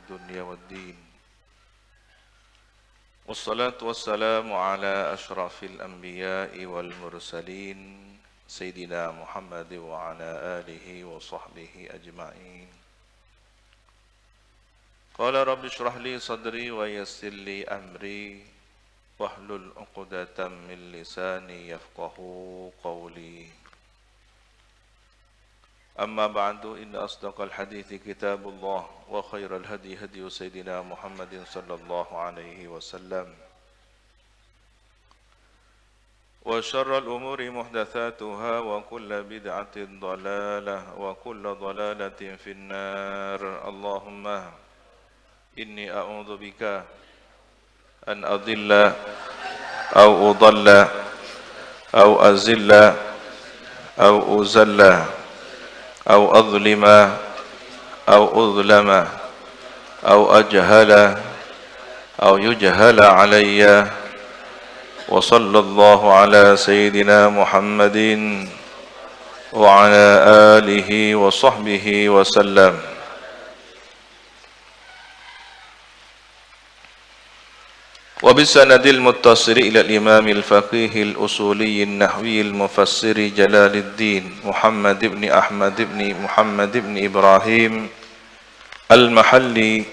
الدنيا والدين والصلاة والسلام على أشرف الأنبياء والمرسلين سيدنا محمد وعلى آله وصحبه أجمعين. قال رب اشرح لي صدري ويسر لي أمري واحلل عقدة من لساني يفقهوا قولي. أما بعد إن أصدق الحديث كتاب الله وخير الهدي هدي سيدنا محمد صلى الله عليه وسلم وشر الأمور محدثاتها وكل بدعة ضلالة وكل ضلالة في النار. اللهم إني أعوذ بك أن أضل أو أضل أو أزل أو أزل أو أظلم أو أظلم أو أجهل أو يجهل علي. وصلى الله على سيدنا محمد وعلى آله وصحبه وسلم. وبالسند المتصل إلى الإمام الفقيه الأصولي النحوي المفسر جلال الدين محمد بن أحمد بن محمد بن إبراهيم المحلي،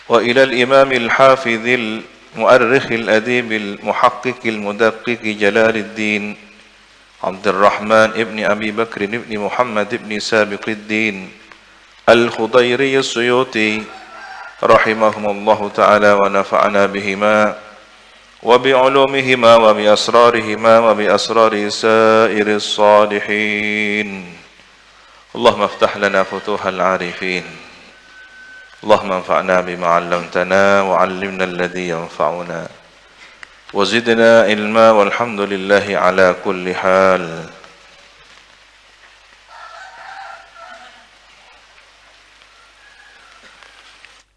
وإلى الإمام الحافظ المؤرخ الأديب المحقق المدقق جلال الدين عبد الرحمن بن أبي بكر بن محمد بن سابق الدين الخضيري السيوطي رحمهم الله تعالى ونفعنا بهما وبعلومهما وبأسرارهما وبأسرار سائر الصالحين. اللهم افتح لنا فتوح العارفين. اللهم انفعنا بما علمتنا وعلمنا الذي ينفعنا وزدنا علما والحمد لله على كل حال.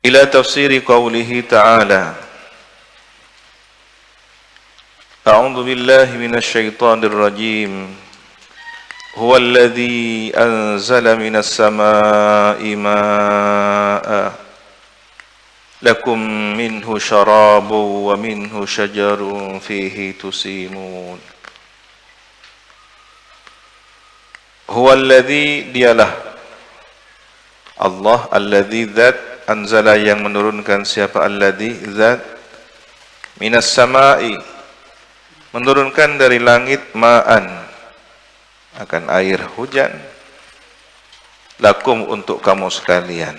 إلى تفسير قوله تعالى: أعوذ بالله من الشيطان الرجيم. هو الذي أنزل من السماء ماء لكم منه شراب ومنه شجر فيه تسيمون. هو الذي, dialah Allah, alladzi zat, anzala yang menurunkan, siapa alladzi zat, minas sama'i menurunkan dari langit, ma'an akan air hujan, lakum untuk kamu sekalian,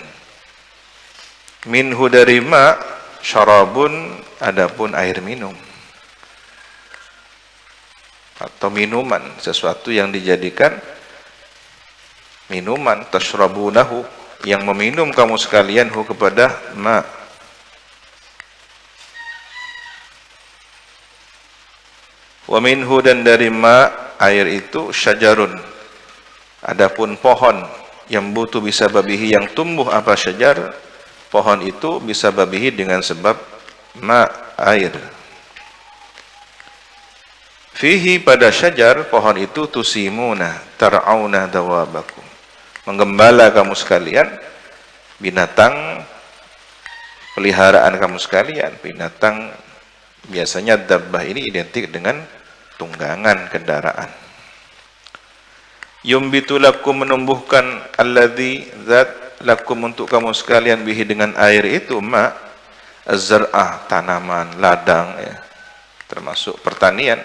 minhu dari ma, syarabun adapun air minum atau minuman, sesuatu yang dijadikan minuman, tashrabunahu yang meminum kamu sekalian hu kepada ma. Wa minhu dan dari ma air itu, syajarun adapun pohon, yang butuh bisa babihi yang tumbuh apa syajar, pohon itu bisa babihi dengan sebab ma air. Fihi pada syajar pohon itu, tusimuna tar'auna dawabakum menggembala kamu sekalian binatang peliharaan kamu sekalian. Binatang biasanya dabbah ini identik dengan tunggangan kendaraan. Yumbitu lakum menumbuhkan, alladzi zat, lakum untuk kamu sekalian, bihi dengan air itu, ma, az-zar'ah tanaman ladang ya, termasuk pertanian,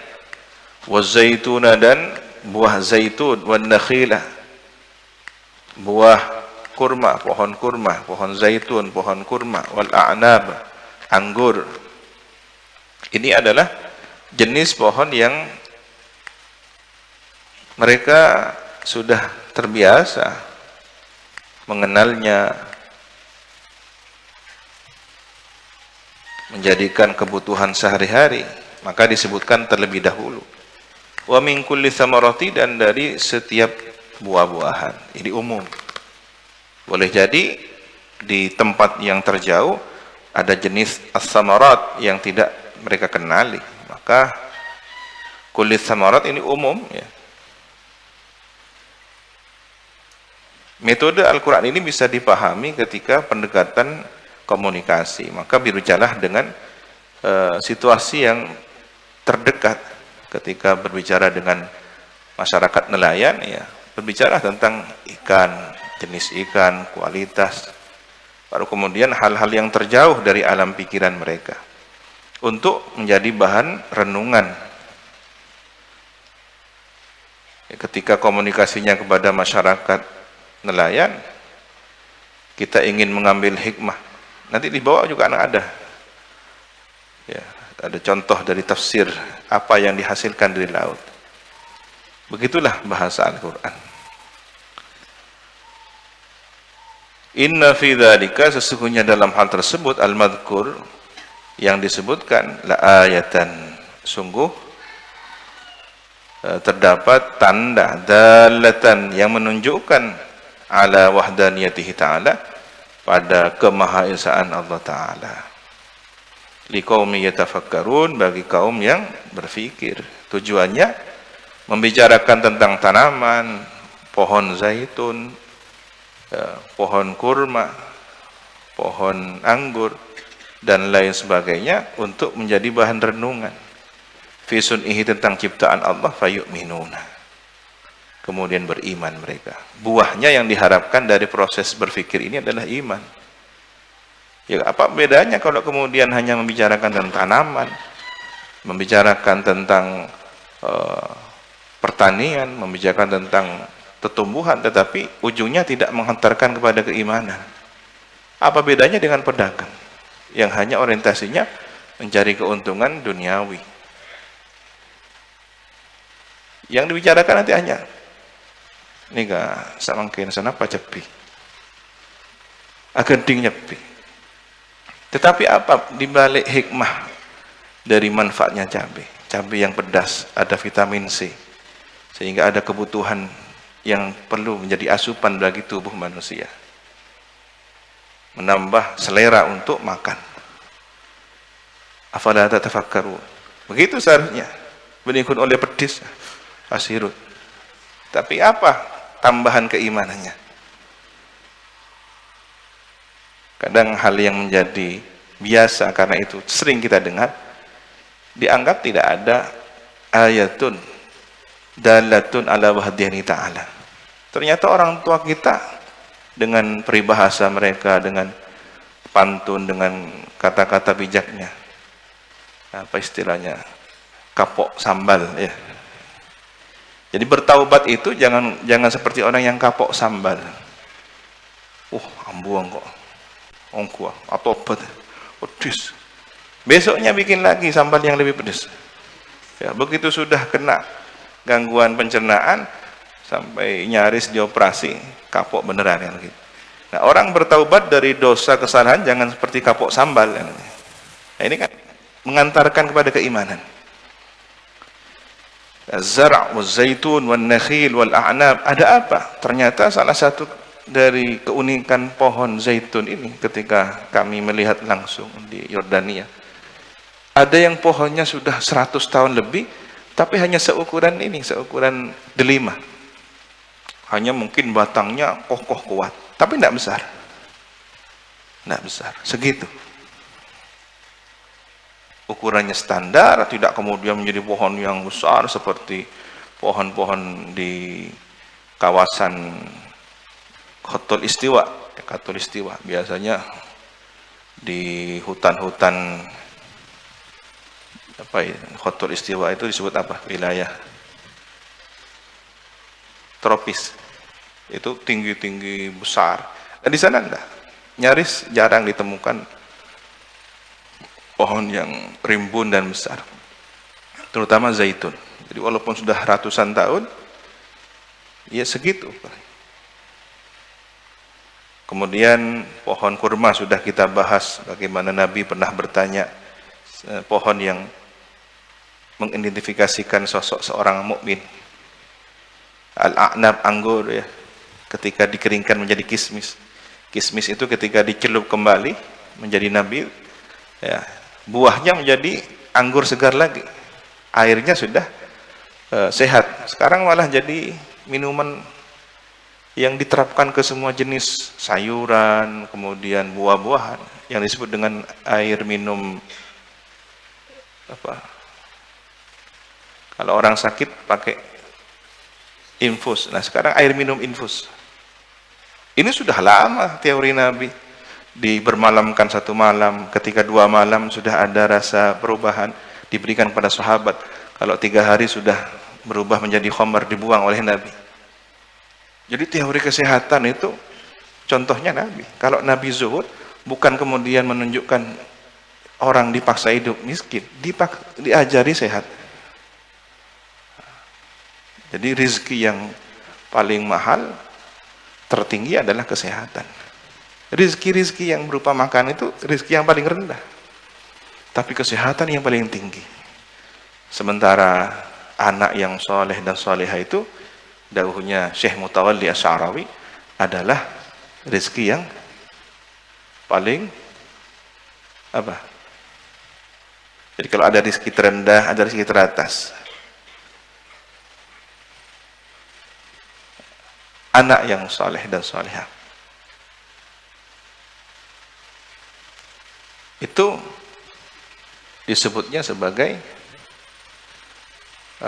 wazaituna dan buah zaitun, wan nakhilah buah kurma, pohon zaitun, pohon kurma, wal a'nab anggur. Ini adalah jenis pohon yang mereka sudah terbiasa mengenalnya, menjadikan kebutuhan sehari-hari, maka disebutkan terlebih dahulu. Wa min kulli thamarati, dan dari setiap buah-buahan. Ini umum. Boleh jadi di tempat yang terjauh ada jenis as-samarat yang tidak mereka kenali, maka kulit samarat ini umum ya. Metode Al-Quran ini bisa dipahami ketika pendekatan komunikasi. Maka berbicara dengan situasi yang terdekat. Ketika berbicara dengan masyarakat nelayan, ya berbicara tentang ikan, jenis ikan, kualitas. Baru kemudian hal-hal yang terjauh dari alam pikiran mereka untuk menjadi bahan renungan. Ketika komunikasinya kepada masyarakat nelayan, kita ingin mengambil hikmah. Nanti di bawah juga ada. Ya, ada contoh dari tafsir apa yang dihasilkan dari laut. Begitulah bahasa Al-Quran. Inna fi dzalika, sesungguhnya dalam hal tersebut, al-madhkur, yang disebutkan, la ayatan, sungguh terdapat tanda dalatan yang menunjukkan ala wahdaniyatihi ta'ala, pada kemahaesaan Allah Ta'ala, liqaumi yatafakkarun, bagi kaum yang berfikir. Tujuannya membicarakan tentang tanaman, pohon zaitun, pohon kurma, pohon anggur, dan lain sebagainya, untuk menjadi bahan renungan. Fi sun'ihi, tentang ciptaan Allah, fayu'minuna, kemudian beriman mereka. Buahnya yang diharapkan dari proses berfikir ini adalah iman. Ya, apa bedanya kalau kemudian hanya membicarakan tentang tanaman, membicarakan tentang pertanian, membicarakan tentang tumbuhan, tetapi ujungnya tidak menghantarkan kepada keimanan. Apa bedanya dengan pedagang yang hanya orientasinya mencari keuntungan duniawi? Yang dibicarakan nanti hanya nika samangkin sanapa cepi, agending nyepi. Tetapi apa dibalik hikmah dari manfaatnya cabai? Cabai yang pedas, ada vitamin C, sehingga ada kebutuhan yang perlu menjadi asupan bagi tubuh manusia, menambah selera untuk makan. Afala tatafakkarun, begitu seharusnya. Benikun oleh pedis asirut. Tapi apa tambahan keimanannya? Kadang hal yang menjadi biasa, karena itu sering kita dengar, dianggap tidak ada ayatun dalatun ala wahdiyani ta'ala. Ternyata orang tua kita dengan peribahasa mereka, dengan pantun, dengan kata-kata bijaknya, apa istilahnya, kapok sambal, ya. Jadi bertaubat itu jangan seperti orang yang kapok sambal. Ambuang kok, ongkuah atau pedes. Besoknya bikin lagi sambal yang lebih pedas. Ya, begitu sudah kena gangguan pencernaan sampai nyaris dioperasi, kapok beneran ya. Nah, orang bertaubat dari dosa kesalahan jangan seperti kapok sambal. Nah, ini kan mengantarkan kepada keimanan. Az-zar' waz-zaitun wan-nakhil wal-a'nab. Ada apa? Ternyata salah satu dari keunikan pohon zaitun ini, ketika kami melihat langsung di Yordania, ada yang pohonnya sudah 100 tahun lebih, tapi hanya seukuran ini, seukuran delima. Hanya mungkin batangnya kokoh kuat, tapi tidak besar. Tidak besar, segitu. Ukurannya standar, tidak kemudian menjadi pohon yang besar seperti pohon-pohon di kawasan Khatul Istiwa. Khatul Istiwa biasanya di hutan-hutan apa ya, Khatul Istiwa itu disebut apa? Wilayah tropis. Itu tinggi-tinggi besar. Dan di sana enggak, nyaris jarang ditemukan pohon yang rimbun dan besar, terutama zaitun. Jadi walaupun sudah ratusan tahun, ya segitu. Kemudian pohon kurma sudah kita bahas, bagaimana Nabi pernah bertanya, pohon yang mengidentifikasikan sosok seorang mukmin. Al-a'nab, anggur, ya, ketika dikeringkan menjadi kismis. Kismis itu ketika dicelup kembali menjadi nabil, ya, buahnya menjadi anggur segar lagi, airnya sudah sehat. Sekarang malah jadi minuman yang diterapkan ke semua jenis sayuran, kemudian buah-buahan, yang disebut dengan air minum apa? Kalau orang sakit pakai infus. Nah, sekarang air minum infus. Ini sudah lama teori Nabi. Dibermalamkan satu malam, ketika 2 malam sudah ada rasa perubahan, diberikan pada sahabat. Kalau 3 hari sudah berubah menjadi khamar, dibuang oleh Nabi. Jadi teori kesehatan itu contohnya Nabi. Kalau Nabi zuhud, bukan kemudian menunjukkan orang dipaksa hidup miskin, diajari sehat. Jadi rizki yang paling mahal, tertinggi adalah kesehatan. Rizki-rizki yang berupa makan itu rizki yang paling rendah, tapi kesehatan yang paling tinggi. Sementara anak yang soleh dan soleha itu, dawuhnya Syekh Mutawalli Asy'arawi, adalah rizki yang paling apa? Jadi kalau ada rizki terendah, ada rizki teratas. Anak yang soleh dan soleha itu disebutnya sebagai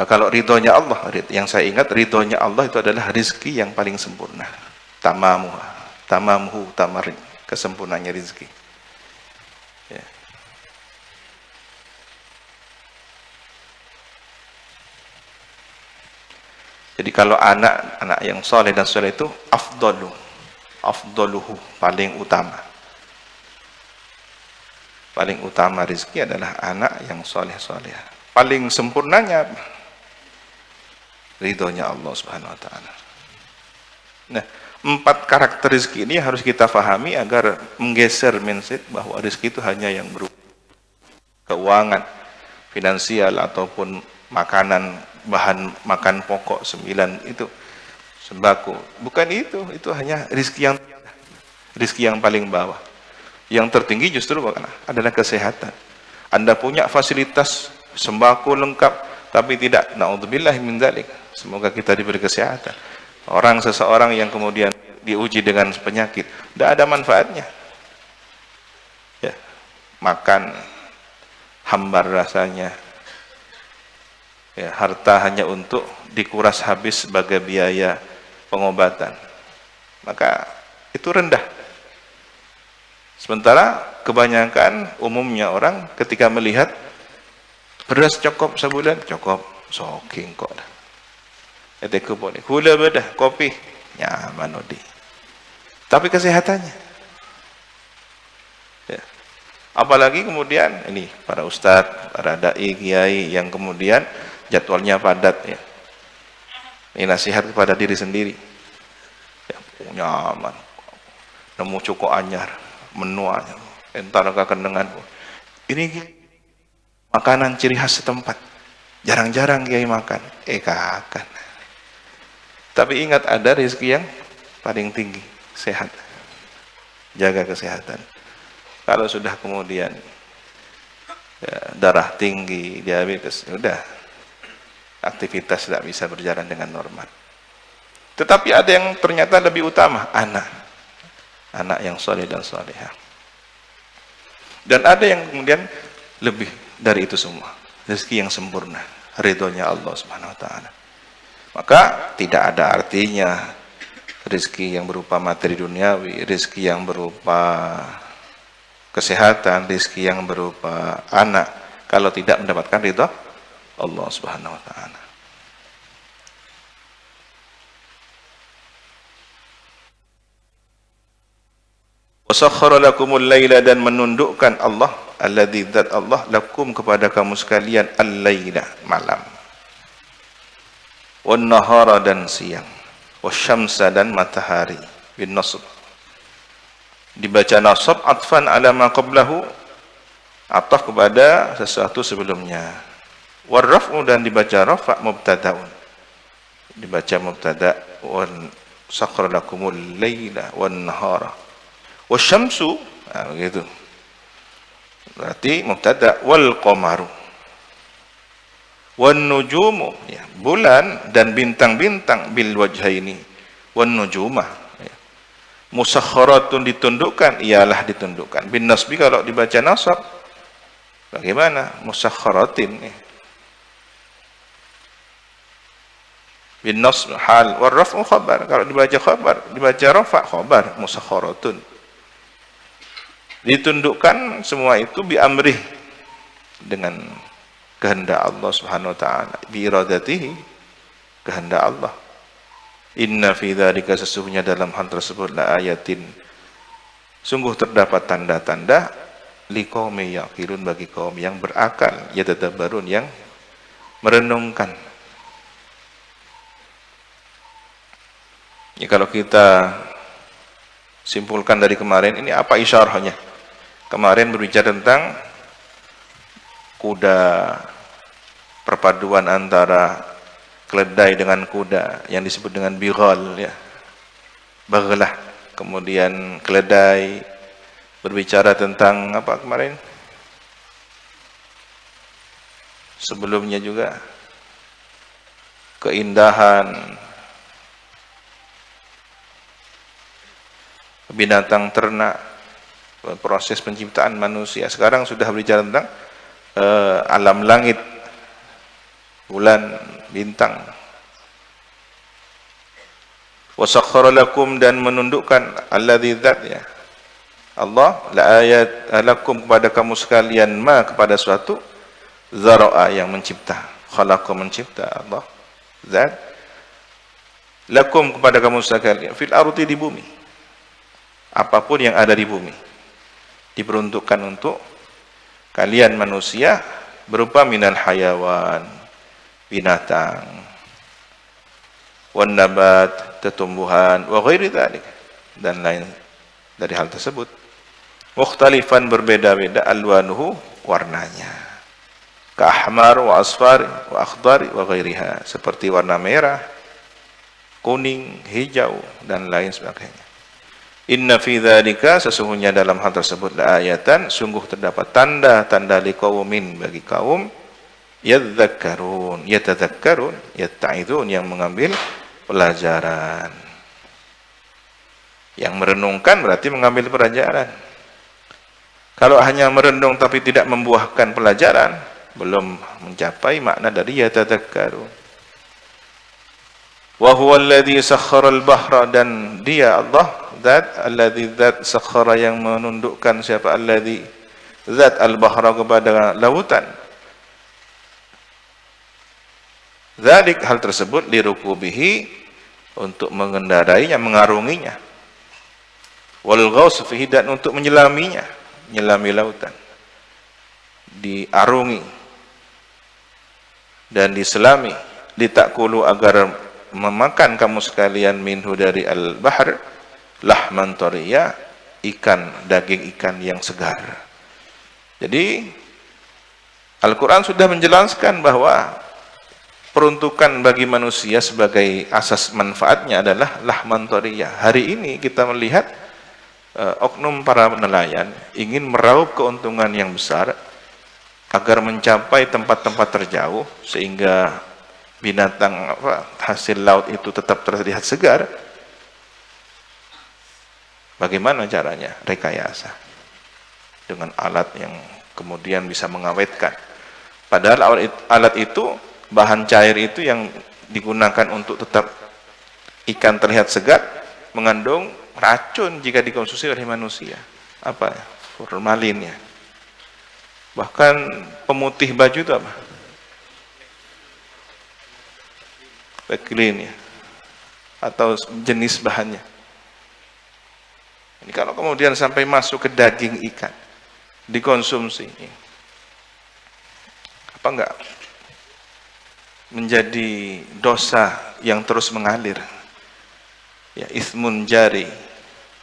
kalau ridhonya Allah, yang saya ingat ridhonya Allah itu adalah rizki yang paling sempurna, tamamuhu tamarin, kesempurnaannya rizki ya. Jadi kalau anak yang soleh dan soleh itu afdaluhu, paling utama rizki adalah anak yang soleh. Paling sempurnanya ridhonya Allah Subhanahu Wa Taala. Nah, 4 karakter rizki ini harus kita fahami agar menggeser mindset bahwa rizki itu hanya yang berupa keuangan, finansial, ataupun makanan, bahan makan pokok 9 itu, sembako. Bukan itu hanya rizki yang paling bawah. Yang tertinggi justru adalah kesehatan. Anda punya fasilitas sembako lengkap, tapi tidak, naudzubillah min dzalik. Semoga kita diberi kesehatan. Seseorang yang kemudian diuji dengan penyakit, tidak ada manfaatnya. Ya, makan hambar rasanya. Ya, harta hanya untuk dikuras habis sebagai biaya pengobatan. Maka itu rendah. Sementara kebanyakan umumnya orang ketika melihat beras cukup sebulan, cukup soking kok dah. Eteku boleh. Hula bedah kopi nyaman odi. Tapi kesehatannya. Ya. Apalagi kemudian ini para ustadz, para dai, kiai yang kemudian jadwalnya padat ya. Ini nasihat kepada diri sendiri. Ya, nyaman. Nemu cukup anyar. Menua entar kekendengan. Ini makanan ciri khas setempat, jarang-jarang kiai makan, kakan. Tapi ingat, ada rezeki yang paling tinggi, sehat. Jaga kesehatan. Kalau sudah kemudian ya, darah tinggi, diabetes, sudah aktivitas tidak bisa berjalan dengan normal. Tetapi ada yang ternyata lebih utama, anak yang soleh dan solehah. Dan ada yang kemudian lebih dari itu semua, rezeki yang sempurna, ridhonya Allah Subhanahu Wa Taala. Maka tidak ada artinya rezeki yang berupa materi duniawi, rezeki yang berupa kesehatan, rezeki yang berupa anak, kalau tidak mendapatkan ridho Allah Subhanahu Wa Taala. Wasakhkhara lakumul laila, dan menundukkan Allah, alladzi dzat Allah, lakum kepada kamu sekalian, al-laila malam, wan nahara dan siang, wasyamsa dan matahari, bin nasb. Dibaca nasab atfan ala ma qablahu, ataf kepada sesuatu sebelumnya. Warraf'u, dan dibaca rafa' mubtada'un, dibaca mubtada', wan sakhkhara lakumul laila wan nahara. Wasyamsu, begitu. Berarti mubtada, wal qamaru. Wan nujumu, ya, bulan dan bintang-bintang, bil wajhaini, wan nujumah. Musakharatun ditundukkan, ialah ditundukkan. Bin nasbi kalau dibaca nasab, bagaimana? Musakharatin. Bin nasb hal, war raf'u khabar. Kalau dibaca khabar, dibaca rafa khabar, musakharatun. Ditundukkan semua itu bi amrih, dengan kehendak Allah Subhanahu wa taala, bi iradatihi, kehendak Allah. Inna fi dzalika, sesungguhnya dalam hal tersebut, la ayatin, sungguh terdapat tanda-tanda, liqaumi yaqilun, bagi kaum yang berakal, yatadabbarun, yang merenungkan. Ya, kalau kita simpulkan dari kemarin, ini apa isyarahnya? Kemarin berbicara tentang kuda, perpaduan antara keledai dengan kuda yang disebut dengan bighal, ya, baglah. Kemudian keledai, berbicara tentang apa kemarin? Sebelumnya juga keindahan binatang ternak, proses penciptaan manusia. Sekarang sudah berbicara tentang alam langit, bulan, bintang. Wasakhkhara lakum, dan menundukkan, alladzi dzat, ya Allah, la ayat lakum, kepada kamu sekalian, ma, kepada suatu, zara'a, yang mencipta, khalaqa, mencipta, Allah zat, lakum, kepada kamu sekalian, fil ardi, di bumi. Apapun yang ada di bumi diperuntukkan untuk kalian manusia, berupa minal hayawan, binatang, wan nabat, tumbuhan, wa ghairi dzalik, dan lain dari hal tersebut. Mukhtalifan, berbeda-beda, alwanuhu, warnanya, ka ahmar wa asfar wa akhdar wa ghairiha, seperti warna merah, kuning, hijau, dan lain sebagainya. Inna fi dzalika, sesungguhnya dalam hal tersebut, la ayatan, sungguh terdapat tanda-tanda, liqaumin, bagi kaum, yadzakkarun, yatadzakkarun, yatta'idun, yang mengambil pelajaran. Yang merenungkan berarti mengambil pelajaran. Kalau hanya merenung tapi tidak membuahkan pelajaran, belum mencapai makna dari yatadzakkarun. Wa huwa alladzi sakhkhara al-bahra, dan dia Allah zat, alladzi zat, sakhkhara, yang menundukkan, siapa? Alladzi zat, al-bahra, kepada lautan. Dzalik, hal tersebut, lirukubihi, untuk mengendarainya, mengarunginya. Wal ghaus fihi, dan untuk menyelaminya, menyelami lautan, diarungi dan diselami. Litakulu, agar memakan kamu sekalian, minhu, dari al-bahr, lahman thariya, ikan, daging ikan yang segar. Jadi Al-Quran sudah menjelaskan bahwa peruntukan bagi manusia sebagai asas manfaatnya adalah lahman thariya. Hari ini kita melihat oknum para nelayan ingin meraup keuntungan yang besar agar mencapai tempat-tempat terjauh, sehingga binatang, hasil laut itu tetap terlihat segar. Bagaimana caranya? Rekayasa dengan alat yang kemudian bisa mengawetkan. Padahal alat itu, bahan cair itu yang digunakan untuk tetap ikan terlihat segar, mengandung racun jika dikonsumsi oleh manusia. Apa? Formalin, ya. Bahkan pemutih baju itu apa? Baklin, ya, atau jenis bahannya. Ini kalau kemudian sampai masuk ke daging ikan, dikonsumsi, apa enggak menjadi dosa yang terus mengalir, ya, ismun jari.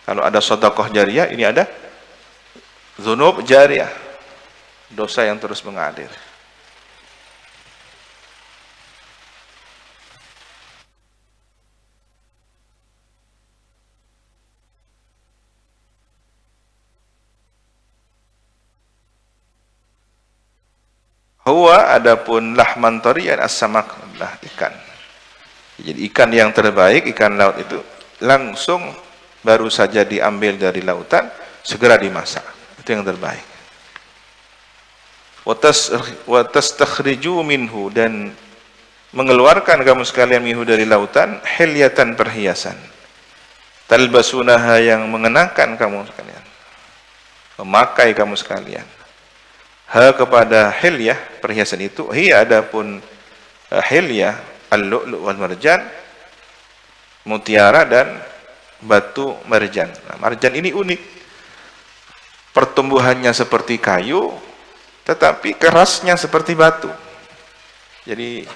Kalau ada sedekah jariyah, ini ada dzunub jariyah, dosa yang terus mengalir. Huwa, adapun lahman thariyan, as-samak, ikan. Jadi ikan yang terbaik, ikan laut itu langsung baru saja diambil dari lautan, segera dimasak. Itu yang terbaik. Watastakhriju minhu, dan mengeluarkan kamu sekalian minhu dari lautan, hilyatan, perhiasan, talbasunaha, yang mengenakan kamu sekalian, memakai kamu sekalian. Ha, kepada hilyah, perhiasan itu, hiya, adapun hilyah, al-lu'lu' wal marjan, mutiara dan batu marjan. Nah, marjan ini unik, pertumbuhannya seperti kayu, tetapi kerasnya seperti batu. Jadi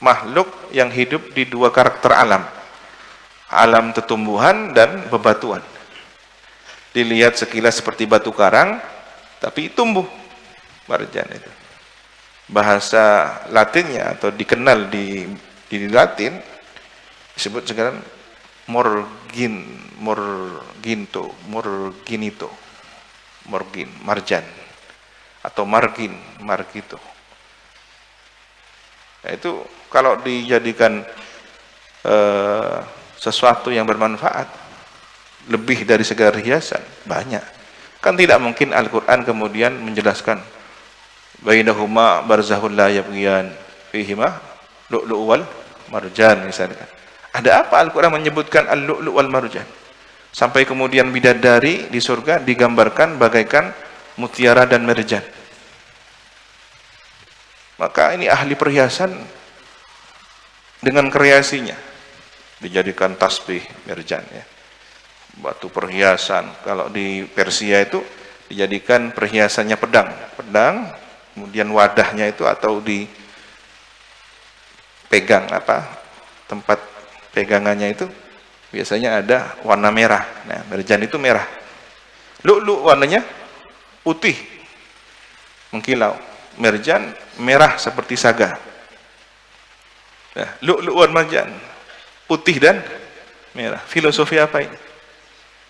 makhluk yang hidup di dua karakter alam, alam tetumbuhan dan bebatuan. Dilihat sekilas seperti batu karang, tapi tumbuh. Marjan itu bahasa Latinnya, atau dikenal di Latin, disebut sekarang marjan, atau margito. Nah, itu kalau dijadikan sesuatu yang bermanfaat, lebih dari sekedar hiasan, banyak. Kan tidak mungkin Al-Quran kemudian menjelaskan bainahuma barzahun la yabghiyan fihima lu'lu' wal marjan, misalkan. Ada apa Al-Quran menyebutkan al-lu'lu' wal marjan? Sampai kemudian bidadari di surga digambarkan bagaikan mutiara dan marjan. Maka ini ahli perhiasan dengan kreasinya, dijadikan tasbih marjan, ya. Batu perhiasan. Kalau di Persia itu dijadikan perhiasannya pedang, kemudian wadahnya itu, atau dipegang tempat pegangannya itu biasanya ada warna merah. Nah, marjan itu merah. Lu'lu' warnanya putih mengkilau, marjan merah seperti saga. Nah, lu'lu' wal marjan, putih dan merah. Filosofi apa ini?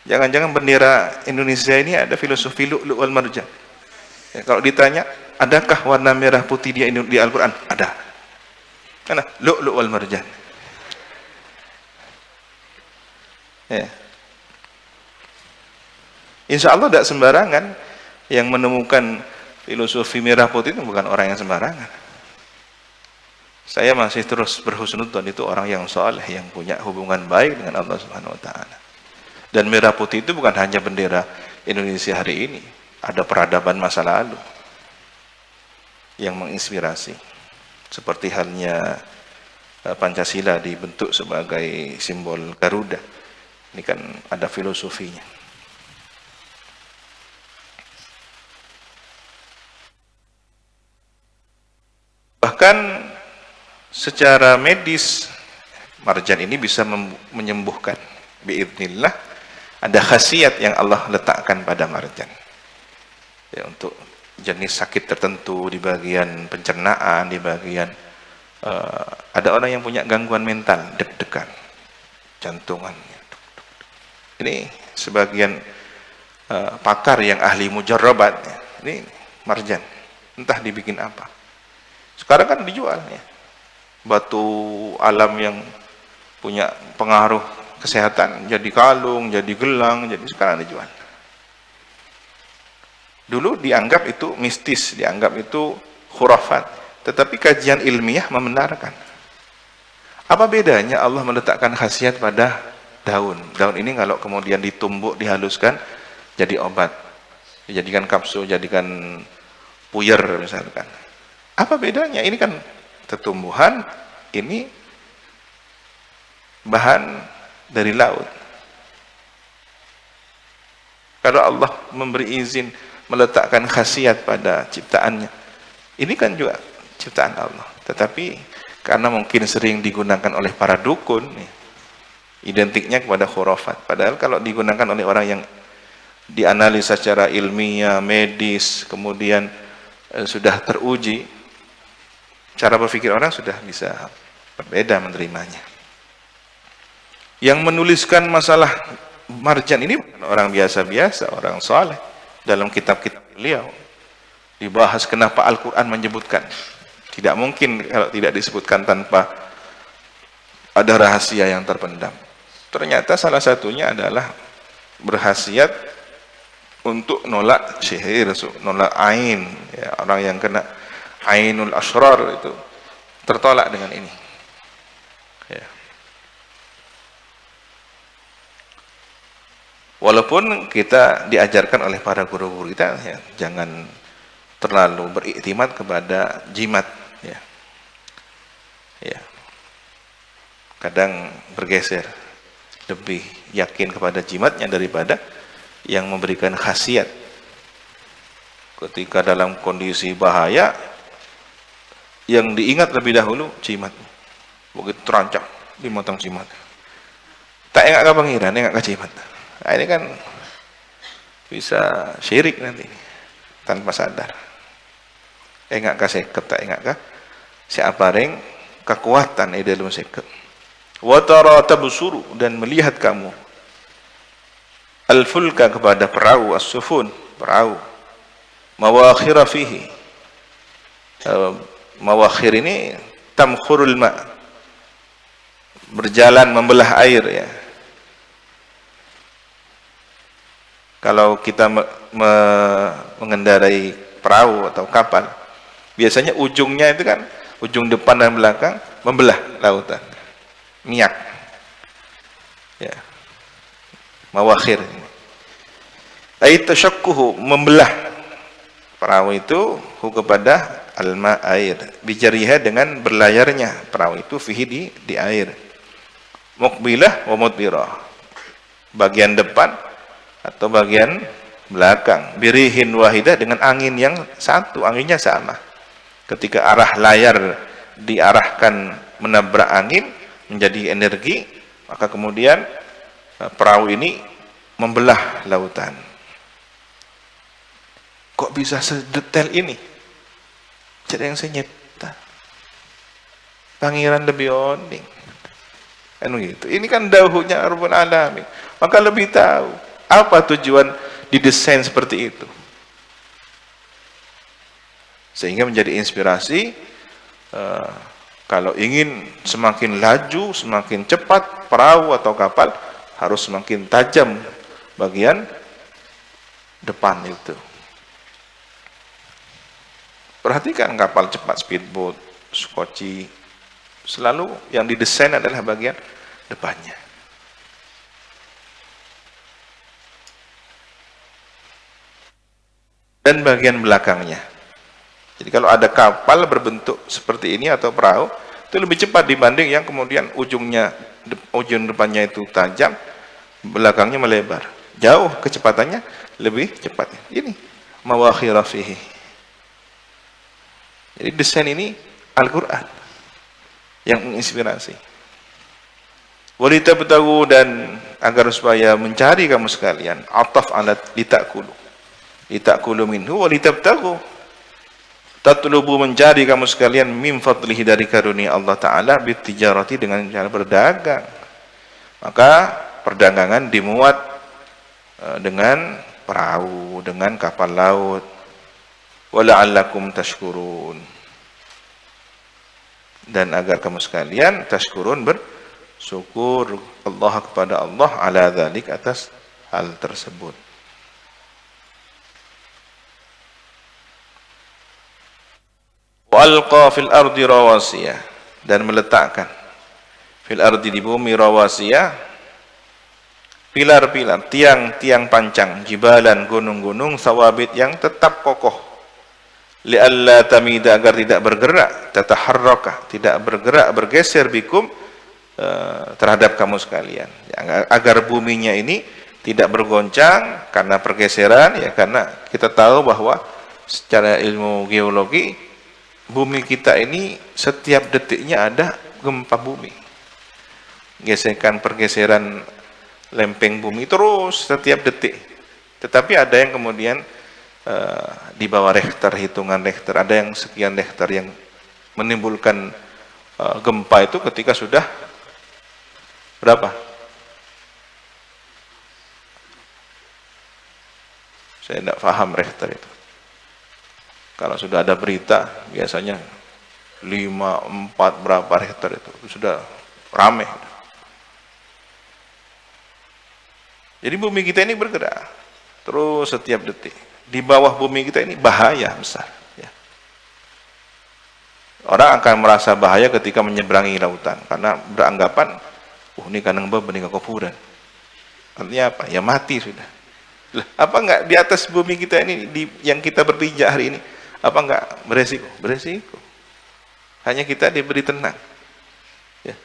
Jangan-jangan bendera Indonesia ini ada filosofi lu'lu' wal marjan. Ya, kalau ditanya, adakah warna merah putih di Al-Quran? Ada. Karena lu'lu' wal marjan. Ya. Insya Allah tidak sembarangan yang menemukan filosofi merah putih, itu bukan orang yang sembarangan. Saya masih terus berhusnudzon, itu orang yang saleh, yang punya hubungan baik dengan Allah Subhanahu wa taala. Dan merah putih itu bukan hanya bendera Indonesia hari ini, ada peradaban masa lalu yang menginspirasi. Seperti halnya Pancasila dibentuk sebagai simbol Garuda. Ini kan ada filosofinya. Bahkan secara medis, marjan ini bisa menyembuhkan. Biidznillah, ada khasiat yang Allah letakkan pada marjan, ya, untuk jenis sakit tertentu di bagian pencernaan, di bagian ada orang yang punya gangguan mental, deg-degan, jantungannya. Ini sebagian pakar yang ahli mujarrabat, ini marjan, entah dibikin apa. Sekarang kan dijual, ya, batu alam yang punya pengaruh kesehatan, jadi kalung, jadi gelang, jadi sekarang dijual. Dulu dianggap itu mistis, dianggap itu khurafat, tetapi kajian ilmiah membenarkan. Apa bedanya Allah meletakkan khasiat pada daun? Daun ini kalau kemudian ditumbuk, dihaluskan, jadi obat, dijadikan kapsul, jadikan puyer misalkan. Apa bedanya? Ini kan tumbuhan, ini bahan dari laut. Kalau Allah memberi izin meletakkan khasiat pada ciptaannya, ini kan juga ciptaan Allah. Tetapi karena mungkin sering digunakan oleh para dukun, identiknya kepada khurafat. Padahal kalau digunakan oleh orang yang dianalisa secara ilmiah, medis, kemudian sudah teruji, cara berpikir orang sudah bisa berbeda menerimanya. Yang menuliskan masalah marjan ini bukan orang biasa-biasa, orang saleh. Dalam kitab-kitab beliau dibahas kenapa Al-Quran menyebutkan. Tidak mungkin kalau tidak disebutkan tanpa ada rahasia yang terpendam. Ternyata salah satunya adalah berkhasiat untuk nolak sihir, nolak ain. Ya, orang yang kena ainul asrar itu tertolak dengan ini. Ya. Walaupun kita diajarkan oleh para guru-guru kita, ya, jangan terlalu beriktimat kepada jimat. Ya. Ya. Kadang bergeser, lebih yakin kepada jimatnya daripada yang memberikan khasiat. Ketika dalam kondisi bahaya, yang diingat lebih dahulu jimat. Begitu terancam, dimotong jimat. Tak ingat ke pengiran, ingat ke jimat. Nah, ini kan bisa syirik nanti tanpa sadar. Ingat ke seket, tak ingat ke siapa ring kekuatan di dalam seket. Wa tara tabsuru, dan melihat kamu al-fulka kepada perahu, as-sufun, perahu, mawakhira fihi. Mawakhir ini tamkhurul ma, berjalan membelah air, ya. Kalau kita mengendarai perahu atau kapal, biasanya ujungnya itu kan, ujung depan dan belakang membelah lautan, miyak, ya. Mawakhir, ai tasyakkuhu, membelah perahu itu kepada alma, air, bijariha, dengan berlayarnya perahu itu fihi, di air, muqbilah wa mudbirah, bagian depan atau bagian belakang, birihin wahidah, dengan angin yang satu, anginnya sama. Ketika arah layar diarahkan menabrak angin menjadi energi, maka kemudian perahu ini membelah lautan. Kok bisa sedetail ini? Jadi yang saya nyipta, Pangeran lebih oning, kan gitu. Ini kan dawuhnya Rabbul Alamin, maka lebih tahu apa tujuan didesain seperti itu, sehingga menjadi inspirasi. Kalau ingin semakin laju, semakin cepat perahu atau kapal, harus semakin tajam bagian depan itu. Perhatikan kapal cepat, speedboat, skoci, selalu yang didesain adalah bagian depannya. Dan bagian belakangnya. Jadi kalau ada kapal berbentuk seperti ini atau perahu, itu lebih cepat dibanding yang kemudian ujung depannya itu tajam, belakangnya melebar. Jauh kecepatannya lebih cepat. Ini mawakhira fihi. Jadi desain ini Al-Quran yang menginspirasi. Walitabtagu, dan agar supaya mencari kamu sekalian, ataf ala litakulu minhu walitabtagu, tatlubu, mencari kamu sekalian, min fadlihi, dari karunia Allah Ta'ala, bitijarati, dengan cara berdagang. Maka perdagangan dimuat dengan perahu, dengan kapal laut. Wala'allakum tashkurun, dan agar kamu sekalian tashkurun, bersyukur Allah kepada Allah, ala dzalik, atas hal tersebut. Wa alqa fil ardi rawasiyah, dan meletakkan fil ardi, di bumi, rawasiyah, pilar-pilar, tiang-tiang pancang, jibalan, gunung-gunung, sawabit, yang tetap kokoh, li'alla tamida, agar tidak bergerak, tataharraka, tidak bergerak, bergeser, bikum, terhadap kamu sekalian, agar buminya ini tidak bergoncang karena pergeseran, ya. Karena kita tahu bahwa secara ilmu geologi, bumi kita ini setiap detiknya ada gempa bumi, gesekan, pergeseran lempeng bumi terus setiap detik. Tetapi ada yang kemudian di bawah Richter, hitungan Richter, ada yang sekian Richter, yang menimbulkan gempa itu ketika sudah berapa? Saya tidak paham Richter itu. Kalau sudah ada berita, biasanya 5, 4 berapa Richter itu sudah ramai. Jadi bumi kita ini bergerak terus setiap detik. Di bawah bumi kita ini bahaya besar. Ya. Orang akan merasa bahaya ketika menyeberangi lautan karena beranggapan, ini kanang benih kekufuran. Artinya apa? Ya mati sudah. Lah, apa enggak di atas bumi kita ini yang kita berpijak hari ini, apa enggak beresiko? Beresiko. Hanya kita diberi tenang. Ya.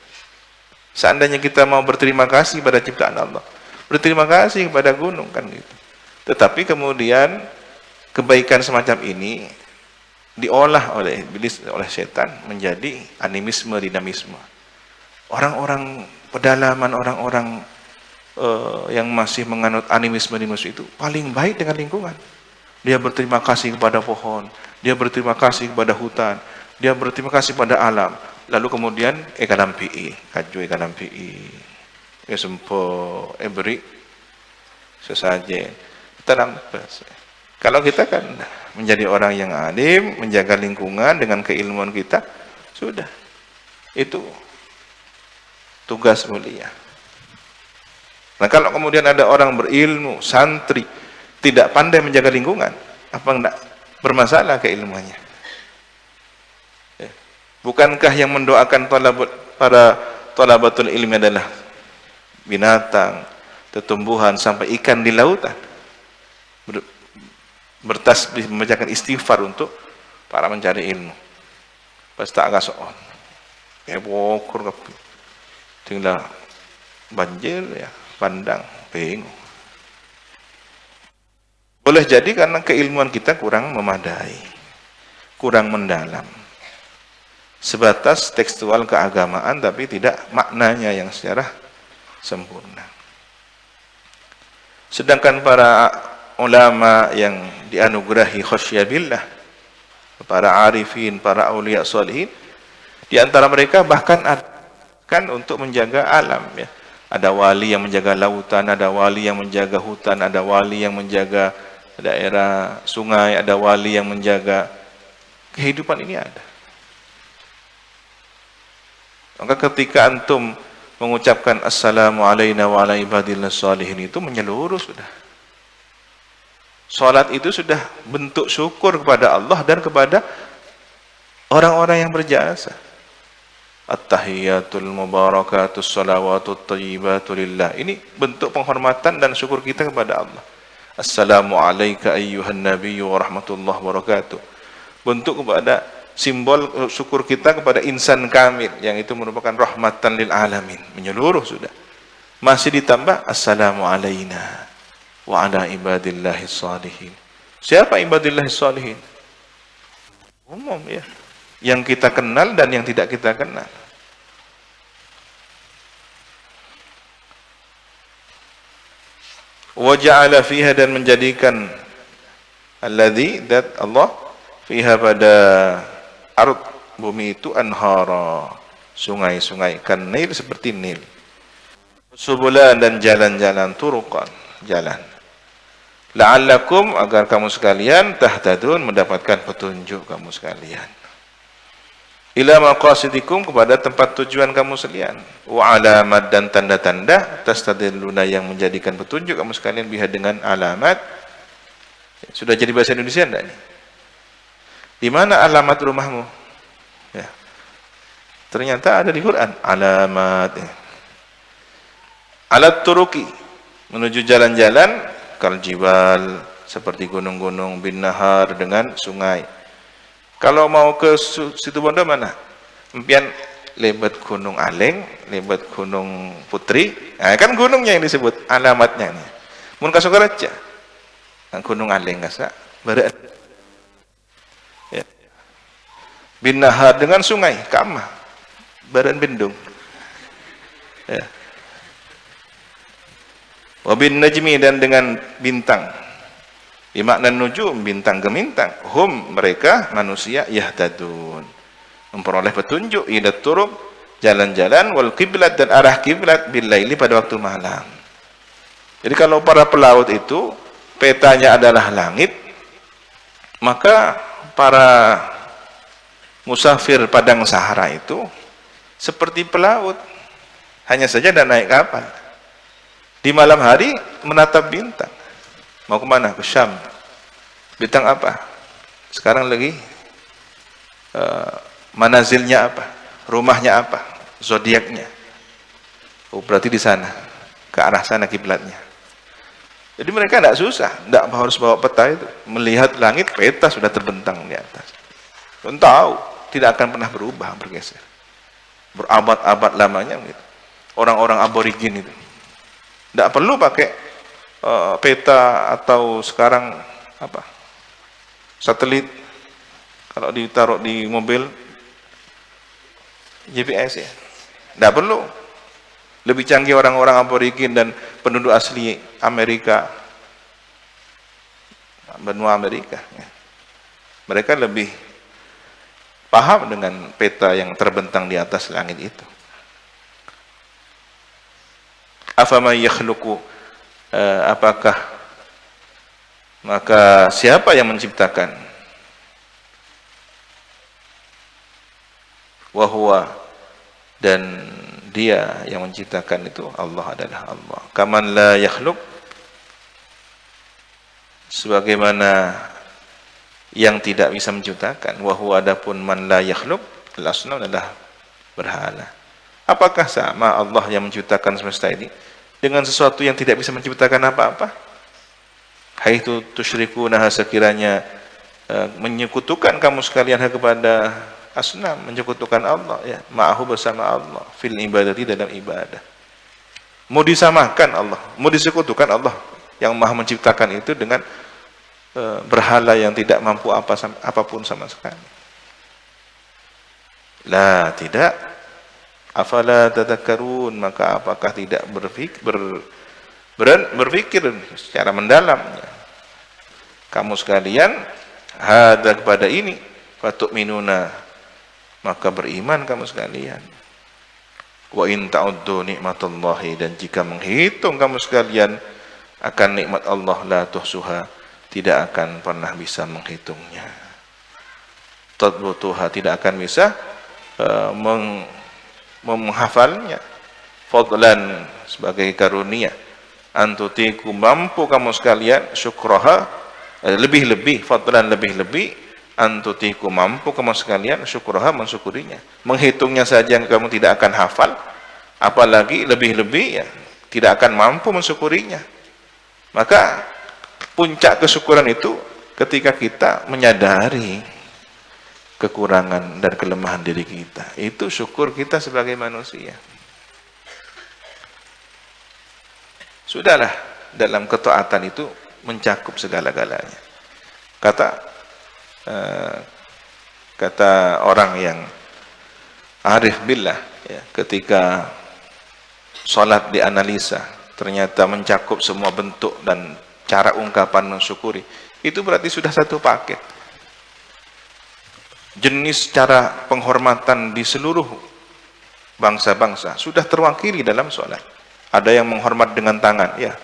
Seandainya kita mau berterima kasih pada ciptaan Allah, berterima kasih kepada gunung kan gitu. Tetapi kemudian kebaikan semacam ini diolah oleh iblis, oleh setan menjadi animisme, dinamisme. Orang-orang pedalaman, orang-orang yang masih menganut animisme itu paling baik dengan lingkungan. Dia berterima kasih kepada pohon, dia berterima kasih kepada hutan, dia berterima kasih pada alam. Lalu kemudian ekalam PI, kaju ekalam PI, sempo beri sesajen. Tenang. Kalau kita kan menjadi orang yang alim, menjaga lingkungan dengan keilmuan kita, sudah. Itu tugas mulia. Nah, kalau kemudian ada orang berilmu, santri, tidak pandai menjaga lingkungan, apa enggak bermasalah keilmuannya? Ya. Bukankah yang mendoakan para thalabatul ilmi adalah binatang, tumbuhan, sampai ikan di lautan? Bertasbih, membacakan istighfar untuk para mencari ilmu. Pas tak agak soal. Ya bokur kapi. Tinggal banjir ya, pandang, bingung. Boleh jadi karena keilmuan kita kurang memadai, kurang mendalam. Sebatas tekstual keagamaan tapi tidak maknanya yang secara sempurna. Sedangkan para ulama yang dianugerahi khasyabillah, para arifin, para aulia sholihin, di antara mereka bahkan kan untuk menjaga alam ya. Ada wali yang menjaga lautan, ada wali yang menjaga hutan, ada wali yang menjaga daerah sungai, ada wali yang menjaga kehidupan ini ada. Maka ketika antum mengucapkan assalamu alayna wa ala ibadillah sholihin itu menyeluruh sudah. Salat itu sudah bentuk syukur kepada Allah dan kepada orang-orang yang berjasa. At-tahiyyatul mubarakatus salawatut thayyibatu lillah. Ini bentuk penghormatan dan syukur kita kepada Allah. Assalamu alayka ayyuhan nabiyyu wa rahmatullahi wabarakatuh. Bentuk kepada simbol syukur kita kepada insan kamil yang itu merupakan rahmatan lil alamin, menyeluruh sudah. Masih ditambah assalamu alayna wa ala ibadillahi sholihin. Siapa ibadillahi sholihin? Umum ya, yang kita kenal dan yang tidak kita kenal. Wa ja'ala fiha, dan menjadikan alladzi, dat Allah, fiha pada ard bumi itu anhara, sungai-sungai, kan Nil, seperti Nil, subulan, dan jalan-jalan, turuqan, jalan, la'allakum, agar kamu sekalian tahtadun, mendapatkan petunjuk kamu sekalian, ila maqasidikum, kepada tempat tujuan kamu sekalian, wa alamat, dan tanda-tanda, tastadilluna, yang menjadikan petunjuk kamu sekalian, biha, dengan alamat. Sudah jadi bahasa Indonesia enggak nih? Di mana alamat rumahmu? Ya. Ternyata ada di Quran, alamat ya. Alat turuki, menuju jalan-jalan, kal jibal, seperti gunung-gunung, bin nahar, dengan sungai. Kalau mau ke situ Bondo mana? Empian lebat Gunung Aleng, lebat Gunung Putri. Nah, kan gunungnya yang disebut alamatnya nih. Mun ka Sukaraja, Gunung Aleng kasa, bare ya. Bin nahar, dengan sungai, Kamah, baran Bendung. Ya. Wabin najmi, dan dengan bintang, bimakna nujum, bintang gemintang, hum, mereka manusia, yahtadun, memperoleh petunjuk, idat turuk, jalan-jalan, wal kiblat, dan arah kiblat, billaili, pada waktu malam. Jadi kalau para pelaut itu petanya adalah langit, maka para musafir padang Sahara itu seperti pelaut, hanya saja ada naik kapal. Di malam hari menatap bintang. Mau kemana? Ke Syam. Bintang apa? Sekarang lagi manazilnya apa? Rumahnya apa? Zodiaknya. Oh, berarti di sana. Ke arah sana kiblatnya. Jadi mereka tidak susah, tidak harus bawa peta itu. Melihat langit, peta sudah terbentang di atas. Dan tahu, tidak akan pernah berubah, bergeser. Berabad-abad lamanya gitu. Orang-orang aborigin itu. Tidak perlu pakai peta atau sekarang apa? Satelit. Kalau ditaruh di mobil GPS ya. Tidak perlu. Lebih canggih orang-orang aborigin dan penduduk asli Amerika, benua Amerika. Mereka lebih paham dengan peta yang terbentang di atas langit itu. Afama yakhluqu, apakah maka siapa yang menciptakan? Wahwa, dan dia yang menciptakan itu Allah adalah Allah. Kaman la yakhluq, sebagaimana yang tidak bisa menciptakan. Wahwa, adapun man la yakhluq, al-asnam adalah berhala. Apakah sama Allah yang menciptakan semesta ini dengan sesuatu yang tidak bisa menciptakan apa-apa? Haitsu tusyrikuna, sekiranya menyekutukan kamu sekalian kepada asnam, menyekutukan Allah ya, ma'ahu, bersama Allah, fil ibadati, dalam ibadah. Mau disamakan Allah, mau disekutukan Allah yang maha menciptakan itu dengan berhala yang tidak mampu apapun sama sekali. La, tidak. Afala tadhakkarun, maka apakah tidak berpikir secara mendalamnya kamu sekalian hadza, kepada ini, fatu'minuna, maka beriman kamu sekalian. Wa in ta'uddu nikmatallahi, dan jika menghitung kamu sekalian akan nikmat Allah, la tuhsuha, tidak akan pernah bisa menghitungnya. Tadbutuha, tidak akan bisa menghafalnya. Fadlan, sebagai karunia. Antutiku, mampu kamu sekalian, syukraha, lebih-lebih, fadlan, lebih-lebih, antutiku, mampu kamu sekalian, syukraha, mensyukurinya. Menghitungnya saja kamu tidak akan hafal, apalagi lebih-lebih ya, tidak akan mampu mensyukurinya. Maka puncak kesyukuran itu ketika kita menyadari kekurangan dan kelemahan diri kita. Itu syukur kita sebagai manusia. Sudahlah, dalam ketaatan itu mencakup segala-galanya. Kata orang yang arif billah ya, ketika sholat dianalisa, ternyata mencakup semua bentuk dan cara ungkapan mensyukuri, itu berarti sudah satu paket. Jenis cara penghormatan di seluruh bangsa-bangsa sudah terwakili dalam sholat. Ada yang menghormat dengan tangan, ya.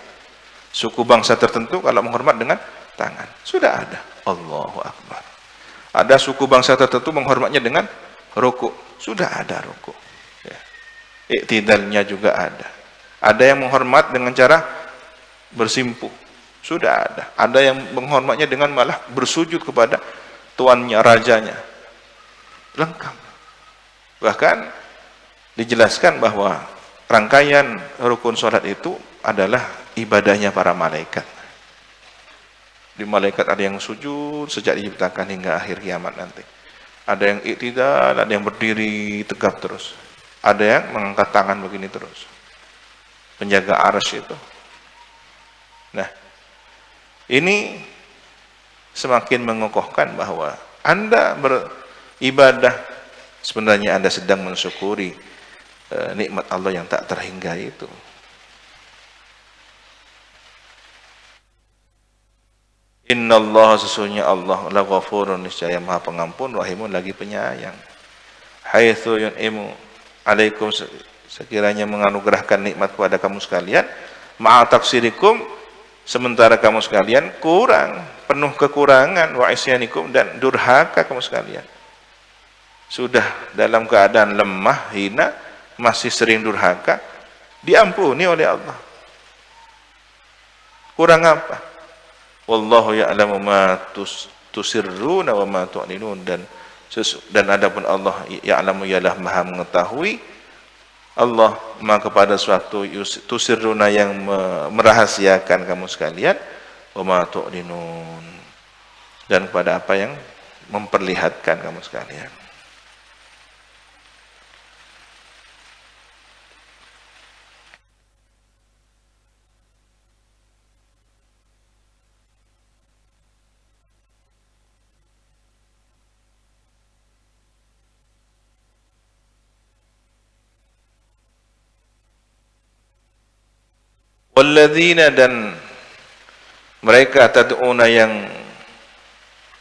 Suku bangsa tertentu kalau menghormat dengan tangan, sudah ada. Allahu Akbar. Ada suku bangsa tertentu menghormatnya dengan rukuk, sudah ada rukuk. Ya. Iktidalnya juga ada. Ada yang menghormat dengan cara bersimpuh, sudah ada. Ada yang menghormatnya dengan malah bersujud kepada tuannya, rajanya. Lengkap. Bahkan dijelaskan bahwa rangkaian rukun sholat itu adalah ibadahnya para malaikat. Di malaikat ada yang sujud sejak diciptakan hingga akhir kiamat nanti. Ada yang iktidal, ada yang berdiri tegap terus. Ada yang mengangkat tangan begini terus. Penjaga arsy itu. Nah, ini semakin mengokohkan bahwa Anda beribadah, sebenarnya Anda sedang mensyukuri nikmat Allah yang tak terhingga itu. Innallaha, sesungguhnya Allah, la ghafurun, niscaya maha pengampun, rahimun, lagi penyayang. Haitsu yun'imu alaikum, sekiranya menganugerahkan nikmat kepada kamu sekalian, ma'a taksirikum, sementara kamu sekalian kurang, penuh kekurangan, wa isyanikum, dan durhaka kamu sekalian. Sudah dalam keadaan lemah, hina, masih sering durhaka, diampuni oleh Allah. Kurang apa? Wallahu ya'lamu ma tusirruna wa ma tu'linun, dan adapun Allah ya'lamu, ialah maha mengetahui, Allah maha kepada suatu tusirruna yang merahasiakan kamu sekalian, wa ma tu'linun, dan kepada apa yang memperlihatkan kamu sekalian. Walladzina, dan mereka tad'una yang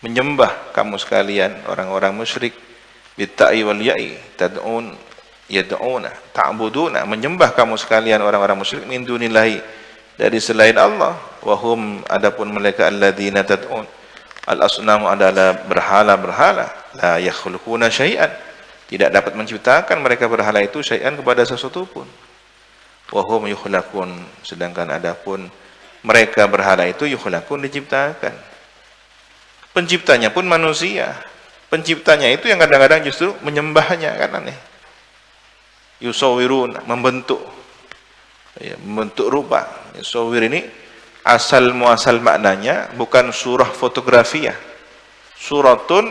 menyembah kamu sekalian, orang-orang musyrik, bitta'i wal ya'i, tad'un yad'una, ta'buduna, menyembah kamu sekalian orang-orang musyrik, min dunillahi, dari selain Allah, wahum, adapun mereka alladzina tad'un, al-asnamu, adalah berhala-berhala, la yakhluquna syai'an, tidak dapat menciptakan mereka berhala itu syai'an, kepada sesuatu pun. Wahum yukhlaqun, sedangkan adapun mereka berhala itu yukhlaqun, diciptakan. Penciptanya pun manusia. Penciptanya itu yang kadang-kadang justru menyembahnya, kan aneh. Yusawwirun, membentuk, ya, membentuk rupa. Yusawwir ini asal muasal maknanya bukan surah fotografi ya, suratun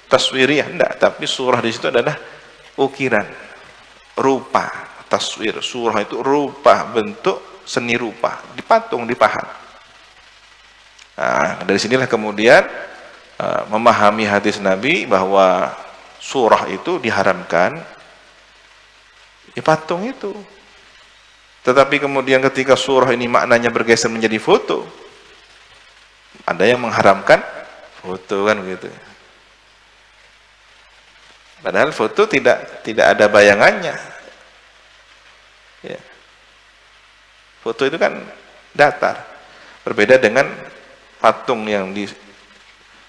taswiriyah, enggak, tapi surah di situ adalah ukiran, rupa. Taswir, surah itu rupa, bentuk, seni rupa, dipatung, dipahat. Nah, dari sinilah kemudian memahami hadis Nabi bahwa surah itu diharamkan, dipatung itu. Tetapi kemudian ketika surah ini maknanya bergeser menjadi foto, ada yang mengharamkan foto, kan begitu. Padahal foto tidak ada bayangannya. Ya. Foto itu kan datar, berbeda dengan patung yang di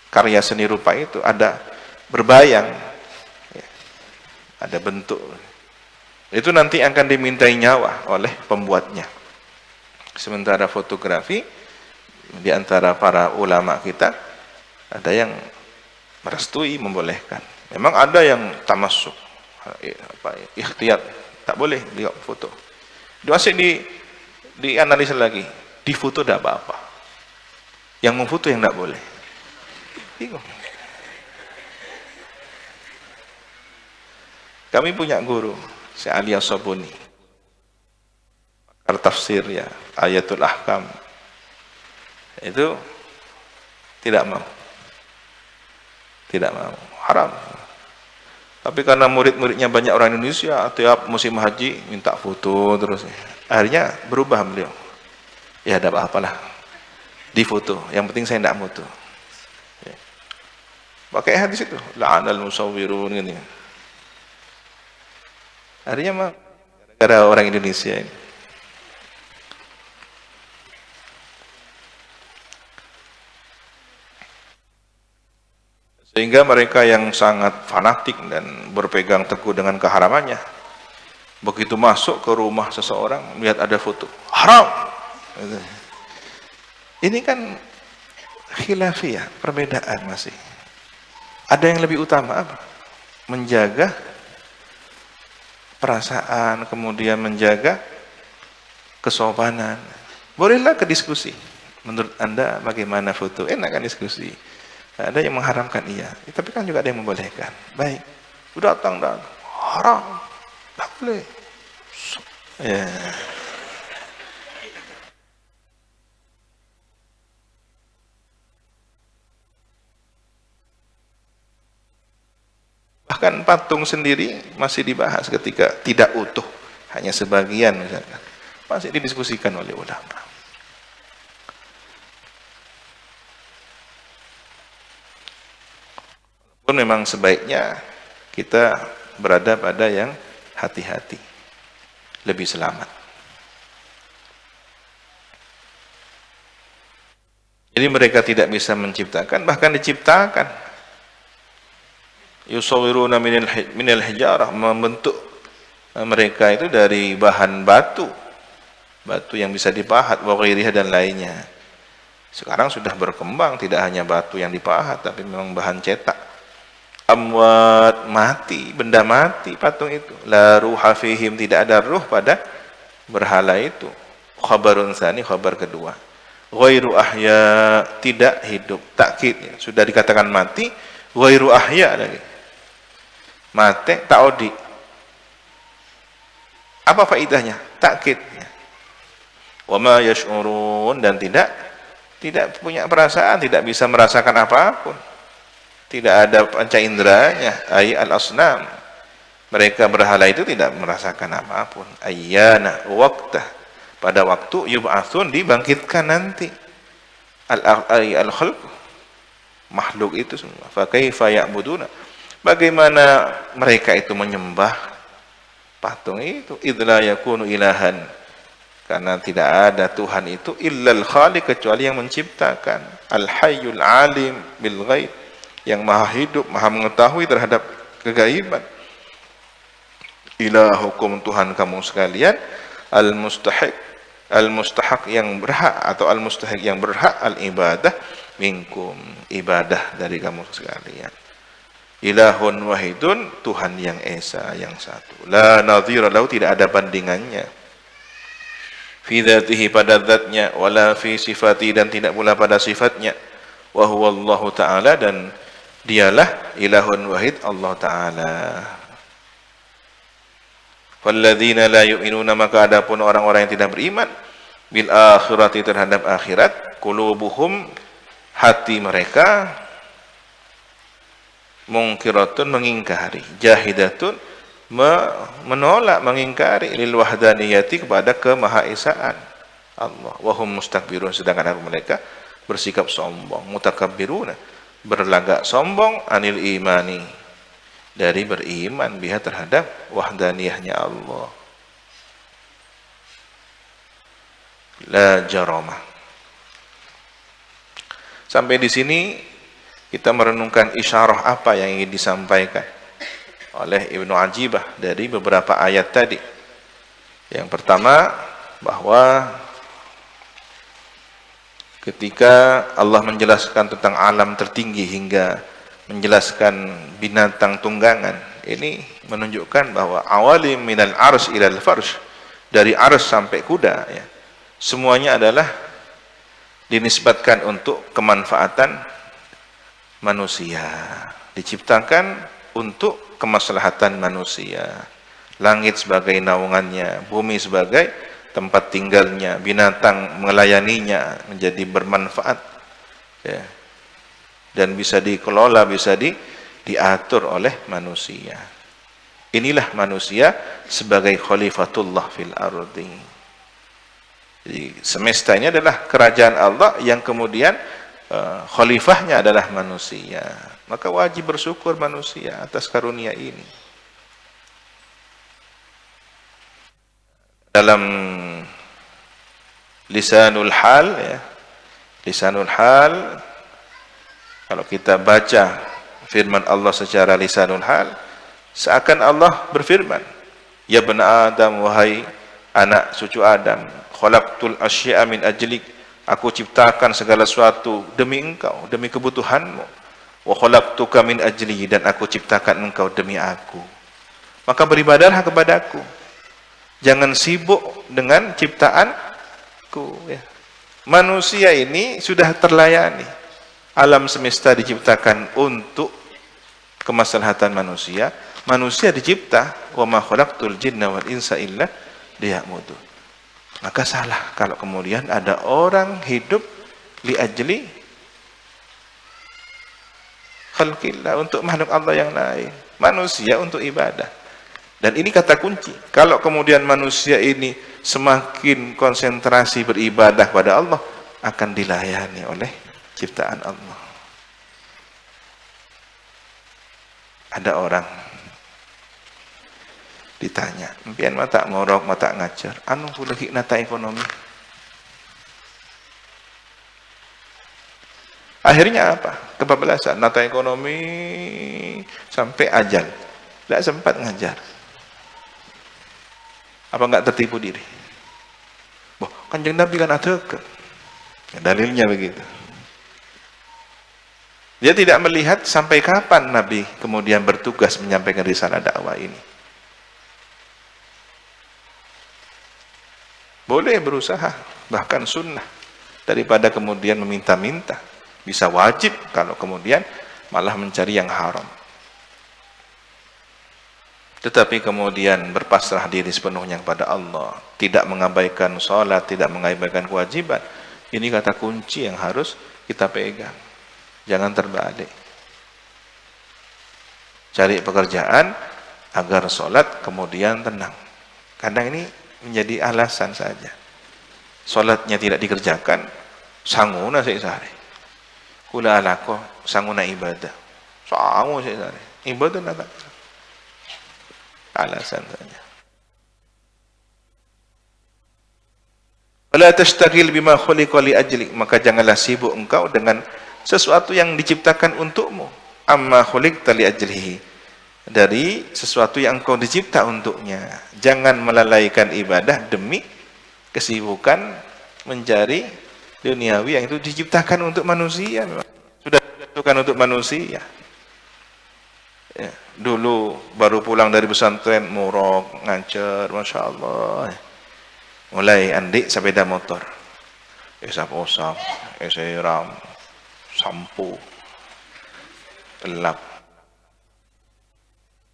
karya seni rupa itu ada berbayang, ya, ada bentuk. Itu nanti akan dimintai nyawa oleh pembuatnya. Sementara fotografi, di antara para ulama kita ada yang merestui, membolehkan. Memang ada yang tamasuk, ikhtiyat, tak boleh lihat foto. Masih dianalisa lagi, di foto tidak apa-apa, yang memfoto yang tidak boleh. Bingung. Kami punya guru, si Ali As-Sabuni, pakar tafsir ya, Ayatul Ahkam, itu tidak mau, haram. Tapi karena murid-muridnya banyak orang Indonesia, tiap musim haji minta foto terus. Akhirnya berubah beliau. Ya ada apa-apalah, di foto. Yang penting saya tidak foto. Ya. Pakai hadis itu, la'anal musawwirun ini. Akhirnya mah gara-gara orang Indonesia ini. Sehingga mereka yang sangat fanatik dan berpegang teguh dengan keharamannya, begitu masuk ke rumah seseorang, melihat ada foto, haram. Ini kan khilafiyah, perbedaan masih. Ada yang lebih utama apa? Menjaga perasaan, kemudian menjaga kesopanan. Bolehlah ke diskusi. Menurut Anda bagaimana foto? Enak kan diskusi. Ada yang mengharamkan, iya, tapi kan juga ada yang membolehkan. Baik, udah datang haram, tak boleh. Ya. Bahkan patung sendiri masih dibahas ketika tidak utuh, hanya sebagian misalkan, masih didiskusikan oleh ulama. Memang sebaiknya kita berada pada yang hati-hati, lebih selamat. Jadi mereka tidak bisa menciptakan, bahkan diciptakan. Yusawwiruna minal hijarah, membentuk mereka itu dari bahan batu. batu yang bisa dipahat, wa ghairiha dan lainnya. Sekarang sudah berkembang, tidak hanya batu yang dipahat, tapi memang bahan cetak. Amwat, mati, benda mati patung itu. La ruha fihim, tidak ada ruh pada berhala itu. Khabarun tsani, khabar kedua. Ghairu ahya, tidak hidup. Takkid, sudah dikatakan mati, ghairu ahya lagi. Mate ta'odi. Apa faedahnya? Takkid. Wa ma yash'urun, dan tidak punya perasaan, tidak bisa merasakan apapun. Tidak ada panca inderanya, ay al-asnam. Mereka berhala itu tidak merasakan apapun. Ayyana waqtah, pada waktu yub'atsun, dibangkitkan nanti. Al-khalq, makhluk itu semua. Fa kaifa ya'buduna, bagaimana mereka itu menyembah patung itu? Idla yakunu ilahan, karena tidak ada Tuhan itu illal khaliq, kecuali yang menciptakan. Al-hayyul alim bil ghaib, yang maha hidup, maha mengetahui terhadap kegaiban. Ilahukum, Tuhan kamu sekalian, al-mustahaq yang berhak, atau al-mustahaq yang berhak, al-ibadah minkum, ibadah dari kamu sekalian. Ilahun wahidun, Tuhan yang esa, yang satu. La nadhira lahu, tidak ada bandingannya. Fi dzatihi, pada zatnya, wala fi sifati, dan tidak pula pada sifatnya. Wa huwa Allah Ta'ala, dan dialah ilahun wahid, Allah Ta'ala. Walladzina la yu'minuna, maka adapun orang-orang yang tidak beriman bil akhirati, terhadap akhirat, qulubuhum, hati mereka, mungkiratun, mengingkari, jahidatun, menolak, mengingkari, lil wahdaniyati, kepada kemahaesaan Allah. Wahum mustakbirun, sedangkan mereka bersikap sombong. Mutakabbiruna, berlagak sombong, anil imani, dari beriman, biha, terhadap wahdaniyahnya Allah. La jarama. Sampai di sini kita merenungkan isyarah apa yang ingin disampaikan oleh Ibnu Ajibah dari beberapa ayat tadi. Yang pertama, bahwa ketika Allah menjelaskan tentang alam tertinggi hingga menjelaskan binatang tunggangan, ini menunjukkan bahwa awalim minal ars ilal farsh, dari ars sampai kuda, ya, semuanya adalah dinisbatkan untuk kemanfaatan manusia, diciptakan untuk kemaslahatan manusia. Langit sebagai naungannya, bumi sebagai tempat tinggalnya, binatang melayaninya, menjadi bermanfaat, ya, dan bisa dikelola, bisa diatur oleh manusia. Inilah manusia sebagai khalifatullah fil ardi. Jadi semesta ini adalah kerajaan Allah yang kemudian khalifahnya adalah manusia. Maka wajib bersyukur manusia atas karunia ini. Dalam lisanul hal, ya, lisanul hal, kalau kita baca firman Allah secara lisanul hal, seakan Allah berfirman, ya bani Adam, wahai anak cucu Adam, khalaqtul asya'a min ajlik, aku ciptakan segala sesuatu demi engkau, demi kebutuhanmu. Wa khalaqtuka min ajli, dan aku ciptakan engkau demi aku. Maka beribadahlah kepadaku. Jangan sibuk dengan ciptaanku, ya. Manusia ini sudah terlayani. Alam semesta diciptakan untuk kemaslahatan manusia. Manusia dicipta, wa ma khalaqtul jinna wal insa illa liya'budun. Maka salah kalau kemudian ada orang hidup li ajli khalqillah, untuk makhluk Allah yang lain. Manusia untuk ibadah. Dan ini kata kunci. Kalau kemudian manusia ini semakin konsentrasi beribadah pada Allah, akan dilayani oleh ciptaan Allah. Ada orang ditanya, "Mpian mata morok, mata ngajar, anu lagi nata ekonomi." Akhirnya apa? Kebablasan, nata ekonomi sampai ajal. Tidak sempat ngajar. Apa enggak tertipu diri? Kanjeng Nabi kan ada dalilnya begitu. Dia tidak melihat sampai kapan Nabi kemudian bertugas menyampaikan risalah dakwah ini. Boleh berusaha, bahkan sunnah, daripada kemudian meminta-minta. Bisa wajib kalau kemudian malah mencari yang haram. Tetapi kemudian berpasrah diri sepenuhnya kepada Allah, tidak mengabaikan sholat, tidak mengabaikan kewajiban, ini kata kunci yang harus kita pegang. Jangan terbalik. Cari pekerjaan agar sholat kemudian tenang. Kadang ini menjadi alasan saja. Sholatnya tidak dikerjakan, sanguna sehari. Kula alako sanguna ibadah. Sangu sehari. Ibadah nada. Alasan saja. Wala tashtagil bima khuliqa li ajli, maka janganlah sibuk engkau dengan sesuatu yang diciptakan untukmu. Amma khuliqta li ajlihi, dari sesuatu yang engkau dicipta untuknya. Jangan melalaikan ibadah demi kesibukan mencari duniawi yang itu diciptakan untuk manusia. Sudah ditentukan untuk manusia. Ya, dulu baru pulang dari pesantren murok ngajar, masya Allah, mulai andik sepeda motor, esap-osap, eseram, sampo, gelap,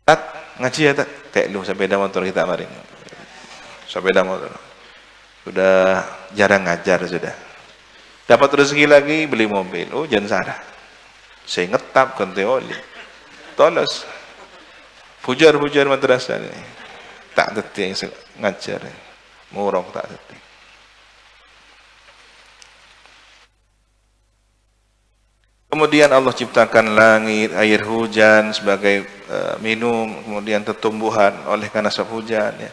tat ngaji ya tat, kayak lu sepeda motor kita kemarin, sepeda motor, sudah jarang ngajar sudah, dapat rezeki lagi beli mobil, oh jangan salah, saya ngetap ganti oli. Tolos pujar-pujar madrasah ini tak detik ngajar murong tak detik. Kemudian Allah ciptakan langit, air hujan sebagai minum, kemudian tumbuhan oleh karena sebab hujan ya.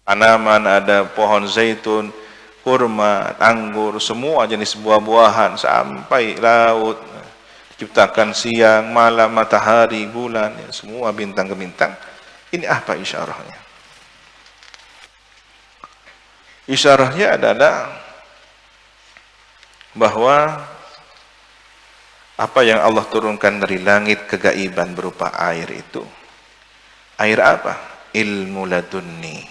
Tanaman, ada pohon zaitun, kurma, anggur, semua jenis buah-buahan sampai laut. Ciptakan siang, malam, matahari, bulan, ya, semua bintang ke bintang. Ini apa isyarahnya? Isyarahnya adalah bahwa apa yang Allah turunkan dari langit kegaiban berupa air itu, air apa? Ilmu ladunni.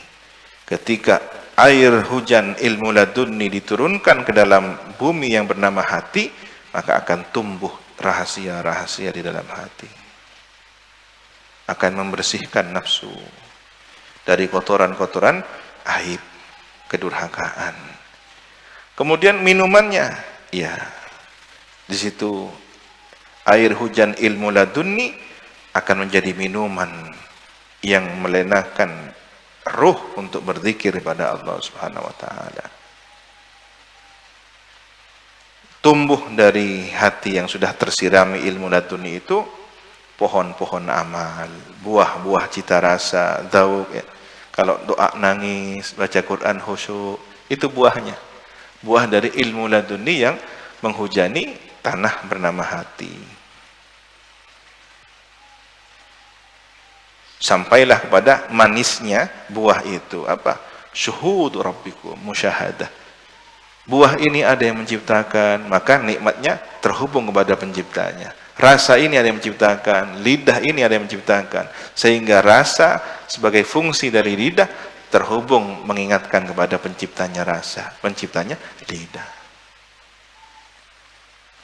Ketika air hujan ilmu ladunni diturunkan ke dalam bumi yang bernama hati, maka akan tumbuh rahasia-rahasia di dalam hati, akan membersihkan nafsu dari kotoran-kotoran aib, kedurhakaan. Kemudian minumannya, ya, di situ air hujan ilmu ladunni akan menjadi minuman yang melenakan ruh untuk berzikir kepada Allah Subhanahu wa taala. Tumbuh dari hati yang sudah tersirami ilmu laduni itu pohon-pohon amal, buah-buah cita rasa, dzauq ya. Kalau doa nangis, baca Quran khusyuk, itu buahnya. Buah dari ilmu laduni yang menghujani tanah bernama hati. Sampailah kepada manisnya buah itu, apa? Syuhud rabbikum, musyahadah. Buah ini ada yang menciptakan, maka nikmatnya terhubung kepada penciptanya. Rasa ini ada yang menciptakan, lidah ini ada yang menciptakan, sehingga rasa sebagai fungsi dari lidah terhubung mengingatkan kepada penciptanya rasa, penciptanya lidah.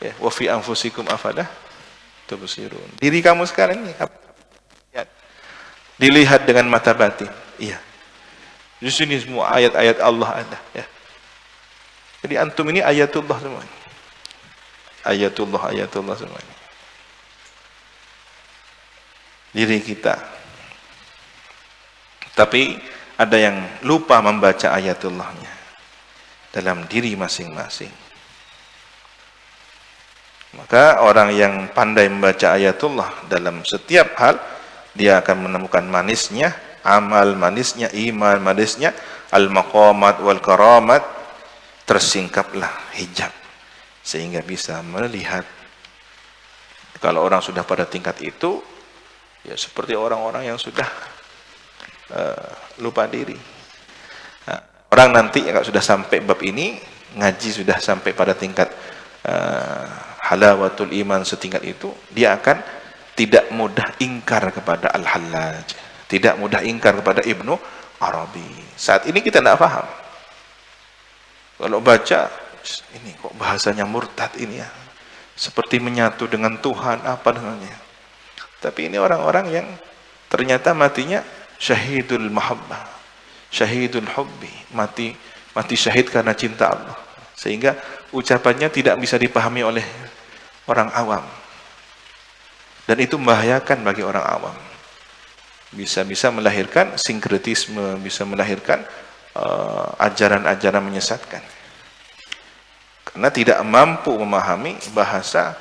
Ya, wa fi anfusikum afalah tubsirun. Diri kamu sekarang ini ya, dilihat dengan mata batin. Iya. Di sini semua ayat-ayat Allah ada, ya. Jadi antum ini ayatullah semuanya. Ayatullah semuanya. Diri kita. Tapi ada yang lupa membaca ayatullahnya dalam diri masing-masing. Maka orang yang pandai membaca ayatullah dalam setiap hal, dia akan menemukan manisnya amal, manisnya iman, manisnya al-maqamat wal karamat. Tersingkaplah hijab sehingga bisa melihat. Kalau orang sudah pada tingkat itu, ya seperti orang-orang yang sudah lupa diri. Nah, Orang nanti kalau sudah sampai bab ini, ngaji sudah sampai pada tingkat halawatul iman setingkat itu, dia akan tidak mudah ingkar kepada Al-Hallaj, tidak mudah ingkar kepada Ibnu Arabi. Saat ini kita tidak paham. Kalau baca, ini kok bahasanya murtad ini ya, seperti menyatu dengan Tuhan, apa dengannya. Tapi ini orang-orang yang ternyata matinya syahidul mahabbah, syahidul hubbi, mati syahid karena cinta Allah, sehingga ucapannya tidak bisa dipahami oleh orang awam, dan itu membahayakan bagi orang awam. Bisa melahirkan sinkretisme, bisa melahirkan ajaran-ajaran menyesatkan, karena tidak mampu memahami bahasa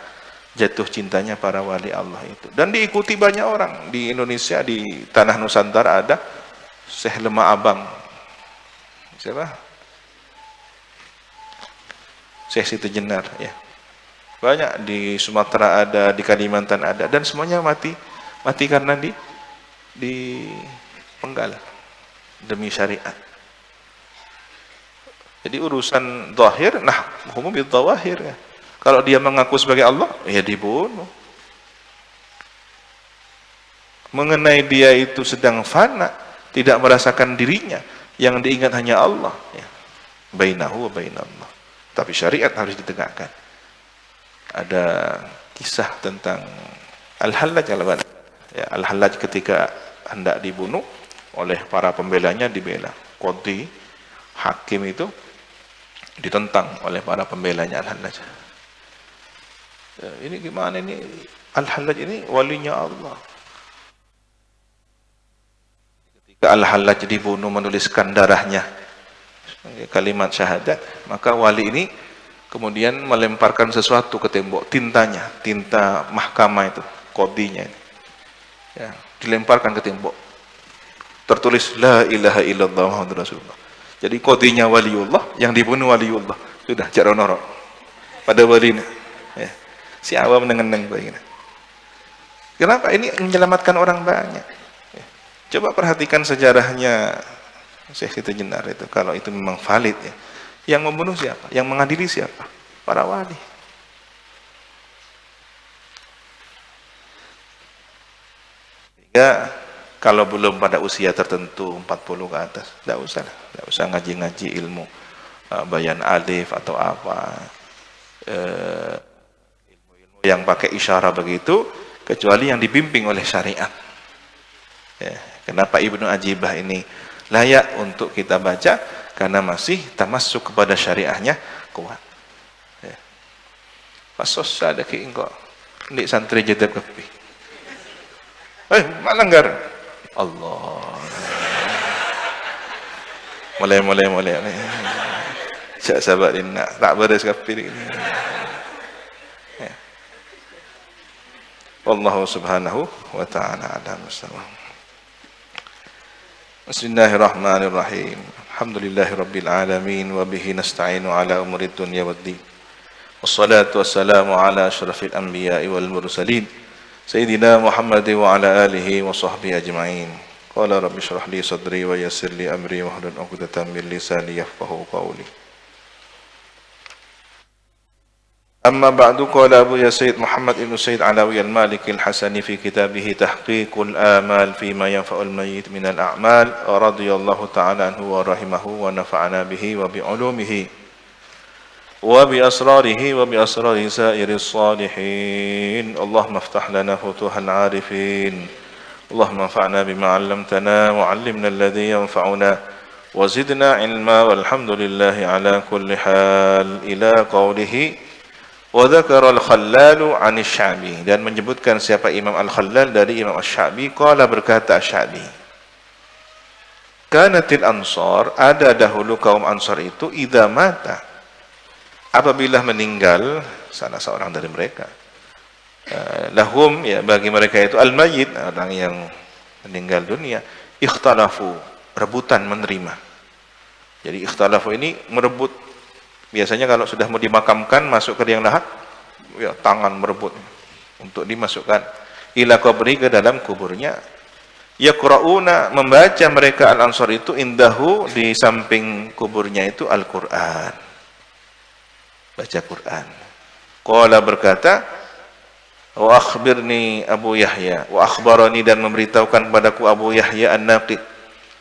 jatuh cintanya para wali Allah itu. Dan diikuti banyak orang di Indonesia, di tanah Nusantara ada Syekh Lemah Abang, siapa? Syekh Siti Jenar ya. Banyak di Sumatera ada, di Kalimantan ada, dan semuanya mati karena di penggal demi syariat. Jadi urusan zahir, nah hukum bil zawahir ya. Kalau dia mengaku sebagai Allah, ya dibunuh. Mengenai dia itu sedang fana, tidak merasakan dirinya, yang diingat hanya Allah ya. Bainahu wa bainallah. Tapi syariat harus ditegakkan. Ada kisah tentang Al-Hallaj ya, Al-Hallaj ketika hendak dibunuh oleh para pembelanya, dibela. Qadhi, hakim itu ditentang oleh para pembelanya Al-Hallaj. Ya, ini gimana ini? Al-Hallaj ini walinya Allah. Ketika Al-Hallaj dibunuh, menuliskan darahnya kalimat syahadat, maka wali ini kemudian melemparkan sesuatu ke tembok, tintanya, tinta mahkamah itu, qadhinya ya, dilemparkan ke tembok, tertulis la ilaha illallah Muhammadur Rasulullah. Jadi qadhinya waliullah, yang dibunuh waliullah. Sudah jaronoro pada walinya ya. Si awam meneng-neng begini. Kenapa? Ini menyelamatkan orang banyak. Coba perhatikan sejarahnya Syekh Siti Jenar itu, kalau itu memang valid ya. Yang membunuh siapa? Yang mengadili siapa? Para wali. Sehingga kalau belum pada usia tertentu 40 ke atas, tidak usah ngaji-ngaji ilmu bayan alif atau apa. Yang pakai isyarah begitu, kecuali yang dibimbing oleh syariat ya. Kenapa Ibnu Ajibah ini layak untuk kita baca? Karena masih termasuk kepada syariahnya kuat ya. Pasos ada ki engko ndik santri jedep kepi malanggar Allah mulai cak sabar nak tak beres kepi ini. Wallahu subhanahu wa ta'ala a'lam bissawab. Bismillahirrahmanirrahim. Alhamdulillahirabbil alamin wa bihi nasta'inu ala umurid dunya waddin. Wassalatu wassalamu ala asyrafil anbiya'i wal mursalin sayyidina Muhammad wa ala alihi wa sahbihi ajma'in. Qala rabbi shrah li sadri wa yassir li amri wahlul 'uqdatam min lisani yafqahu qawli. أما بعد قال أبو يزيد محمد بن سيد علوي المالكي الحسني في كتابه تحقيق الآمال فيما ينفع الميت من الأعمال رضي الله تعالى عنه ورحمه ونفعنا به وبعلومه وبأسراره وبأسرار سائر الصالحين. اللهم افتح لنا فتوح العارفين. اللهم انفعنا بما علمتنا وعلمنا الذي ينفعنا وزدنا علما والحمد لله على كل حال. إلى قوله وذكر الخلال عن الشعبي, dan menyebutkan siapa Imam Al-Khallal dari Imam Asy-Sya'bi. Qala, berkata Asy-Sya'bi, kanatil ansar, ada dahulu kaum Ansar itu, idza mata, apabila meninggal salah seorang dari mereka, lahum ya, bagi mereka itu, al-mayyit, orang yang meninggal dunia, ikhtalafu, rebutan menerima. Jadi ikhtalafu ini merebut. Biasanya kalau sudah mau dimakamkan, masuk ke liang lahat, ya, tangan merebut untuk dimasukkan ila qabri, ke dalam kuburnya. Yaqra'una, membaca mereka Al-Ansar itu indahu, di samping kuburnya itu Al-Qur'an. Baca Quran. Qala, berkata, wa akhbirni Abu Yahya, wa akhbarani, dan memberitahukan kepadaku Abu Yahya An-Naqid.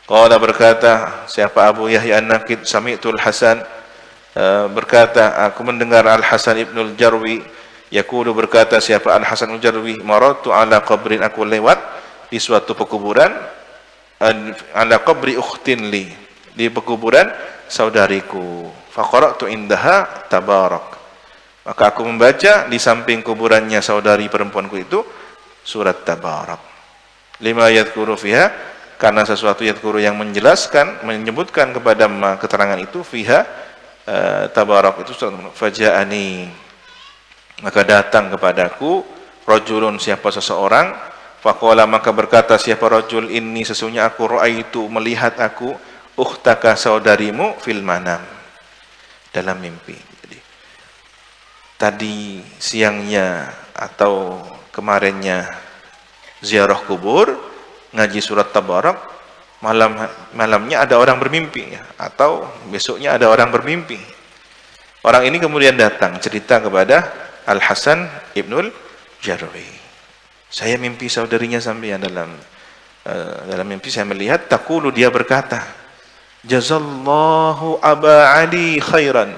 Qala, berkata siapa Abu Yahya An-Naqid, sami'tul Hasan, berkata aku mendengar Al-Hasan Ibnul Jarwi, yaqulu, berkata siapa Al-Hasan Al-Jarwi, maratu ala qabrin, aku lewat di suatu pekuburan, ala qabri ukhtin li, di pekuburan saudariku, faqara'tu indaha tabarak, maka aku membaca di samping kuburannya saudari perempuanku itu surat Tabarak. Lima yadhkuru fiha, karena sesuatu yadhkuru yang menjelaskan, menyebutkan kepada keterangan itu, fiha Tabarak itu faja'ani, maka datang kepadaku rajulun, siapa seseorang, faqala, maka berkata siapa rajul, inni, sesungguhnya aku, ra'aitu, melihat aku, ukhtaka, saudarimu, fil manam, dalam mimpi. Jadi tadi siangnya atau kemarinnya ziarah kubur, ngaji surat Tabarak, malamnya ada orang bermimpi, atau besoknya ada orang bermimpi. Orang ini kemudian datang cerita kepada Al-Hasan Ibnul Jarwi, saya mimpi saudarinya sampean, dalam mimpi saya melihat, taqulu, dia berkata, jazallahu Aba Ali khairan,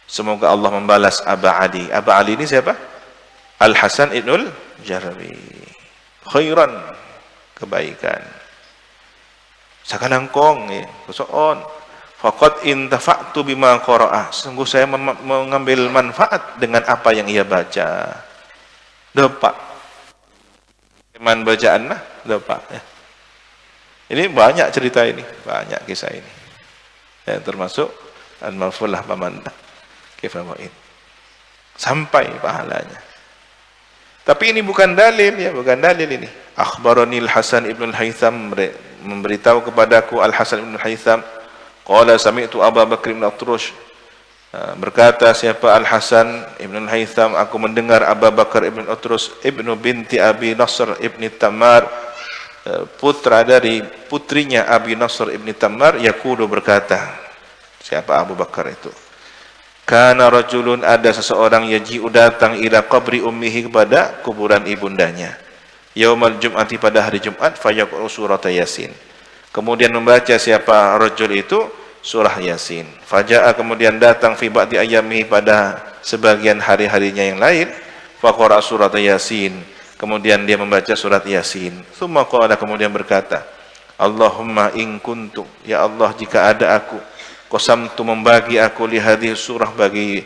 semoga Allah membalas Aba Ali. Aba Ali ini siapa? Al-Hasan Ibnul Jarwi. Khairan, kebaikan. Sakalangkong, kesoon. Faqad intafa'tu bima qara'ah, sungguh saya mengambil manfaat dengan apa yang ia baca. Dapat iman bacaan lah, dapat ya. Ini banyak cerita ini, banyak kisah ini. Ya, termasuk al-marfulah pamanda kifawain. Sampai pahalanya. Tapi ini bukan dalil ya, bukan dalil ini. Akhbarani Al-Hasan Ibn Al-Haytham, memberitahu kepadaku Al-Hasan Ibn Al-Haytham, qala sami'tu Abu Bakr bin Atrush, berkata siapa Al-Hasan Ibn Al-Haytham, aku mendengar Abu Bakar Ibn Atrush Ibnu binti Abi Nasr Ibni Tammar, putra dari putrinya Abi Nasr Ibni Tammar, yaqulu, berkata siapa Abu Bakar itu, kana rajulun, ada seseorang, yaji'u, datang, ila qabri ummihi, kepada kuburan ibundanya, yaumal jum'ati, pada hari Jumat, fayaqra'u surat Yasin, kemudian membaca siapa rajul itu surah Yasin. Faja'a, kemudian datang, fi ba'di ayyamihi, pada sebagian hari-harinya yang lain, faqara surat Yasin, kemudian dia membaca surat Yasin. Tsumma qala, kemudian berkata, Allahumma in kuntu, ya Allah, jika ada aku, qasamtu, membagi aku, li hadhihi surah, bagi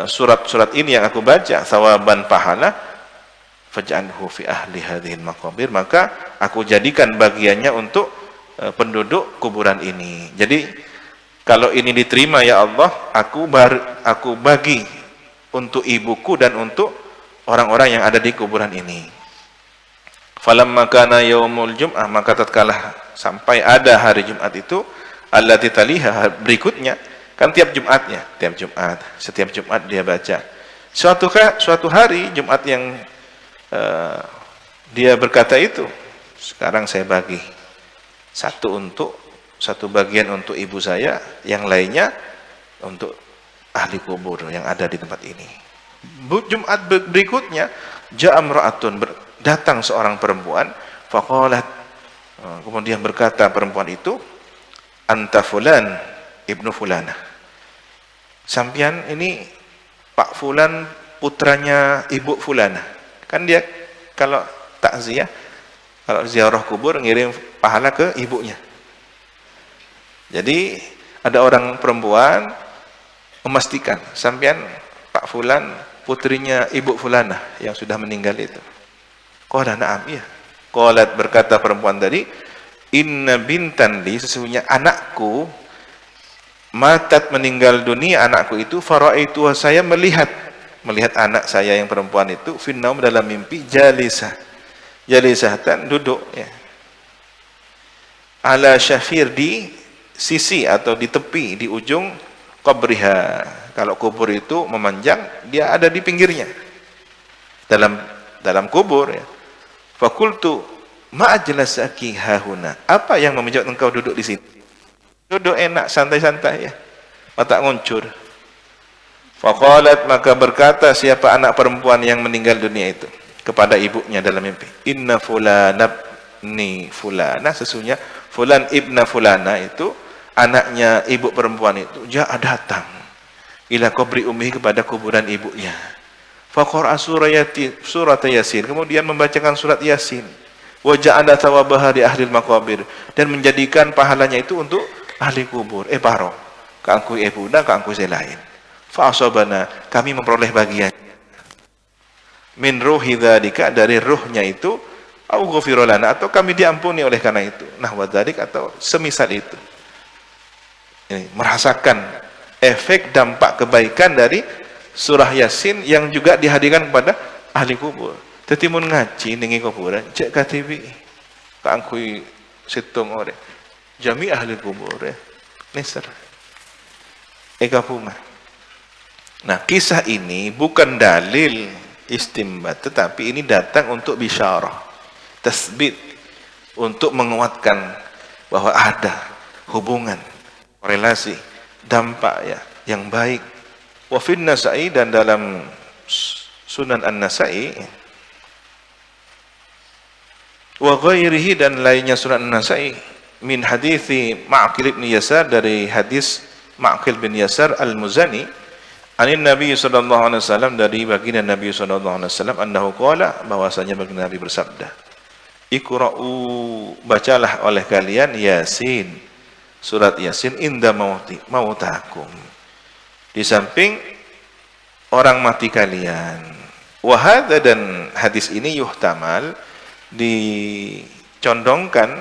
surat-surat ini yang aku baca, thawaban, pahala, faj'alhu fi ahli hadhil maqabir, maka aku jadikan bagiannya untuk penduduk kuburan ini. Jadi kalau ini diterima ya Allah, aku bagi untuk ibuku dan untuk orang-orang yang ada di kuburan ini. Falamma kana yaumul jum'ah, maka tatkala sampai ada hari Jumat itu, allati taliha, berikutnya, kan tiap Jumatnya, setiap Jumat dia baca. Suatu hari Jumat yang dia berkata itu, sekarang saya bagi satu bagian untuk ibu saya, yang lainnya untuk ahli kubur yang ada di tempat ini. Jumat berikutnya, ja'amra'atun, datang seorang perempuan, faqalat, kemudian berkata perempuan itu, anta fulan ibnu fulana, sampian ini Pak Fulan, putranya Ibu Fulana. Kan dia kalau takziah, kalau ziarah kubur, ngirim pahala ke ibunya. Jadi ada orang perempuan memastikan, sampian Pak Fulan, putrinya Ibu Fulana yang sudah meninggal itu. Qala na'am, iya. Qalat, berkata perempuan tadi, inna bintan li, sesungguhnya anakku, matat, meninggal dunia anakku itu, faraitu, saya melihat anak saya yang perempuan itu, finnaum, dalam mimpi, jalisahtan, duduk ya, ala syafir, di sisi atau di tepi, di ujung qabriha. Kalau kubur itu memanjang, dia ada di pinggirnya, dalam kubur ya. Fakultu, ma'ajlasaki hahuna. Apa yang membuat engkau duduk di sini? Duduk enak, santai-santai ya. Mata nguncur. Faqalat, maka berkata siapa anak perempuan yang meninggal dunia itu kepada ibunya dalam mimpi, inna fulana ibni fulana, sesungguhnya fulan ibna fulana itu anaknya ibu perempuan itu ja'a datang ila qabri ummihi kepada kuburan ibunya. Faqara surat Yasin, kemudian membacakan surat Yasin. Wa ja'ala thawabaha li ahli al-maqabir, dan menjadikan pahalanya itu untuk ahli kubur. Paro kangku ibuna kangku selain. Fa asabana, kami memperoleh bagian min ruhi dzalika, dari ruhnya itu, au ghufira lana, atau kami diampuni oleh karena itu. Nah, wa dzalik, atau semisal itu. Ini merasakan efek dampak kebaikan dari surah Yasin yang juga dihadirkan kepada ahli kubur. Tetimun ngaji ningi kuburan cek KTP kangkui situng ore jami ahli kubur ya neser eka puma. Nah, kisah ini bukan dalil istimbat, tetapi ini datang untuk bisyarah, tasbit, untuk menguatkan bahwa ada hubungan, korelasi, dampak ya yang baik. Wa fin Nasa'i, dan dalam Sunan An-Nasa'i, wa ghairihi, dan lainnya Sunan An-Nasa'i, min hadithi Ma'qil bin Yasar, dari hadis Ma'qil bin Yasar Al-Muzani, anin Nabi sallallahu alaihi wasallam, dari baginda Nabi sallallahu alaihi wasallam, annahu qala, bahwasanya baginda Nabi bersabda, iqra'u, bacalah oleh kalian Yasin, surat Yasin, inda mautakum, di samping orang mati kalian. Wa hadza, dan hadis ini yuhtamal, dicondongkan,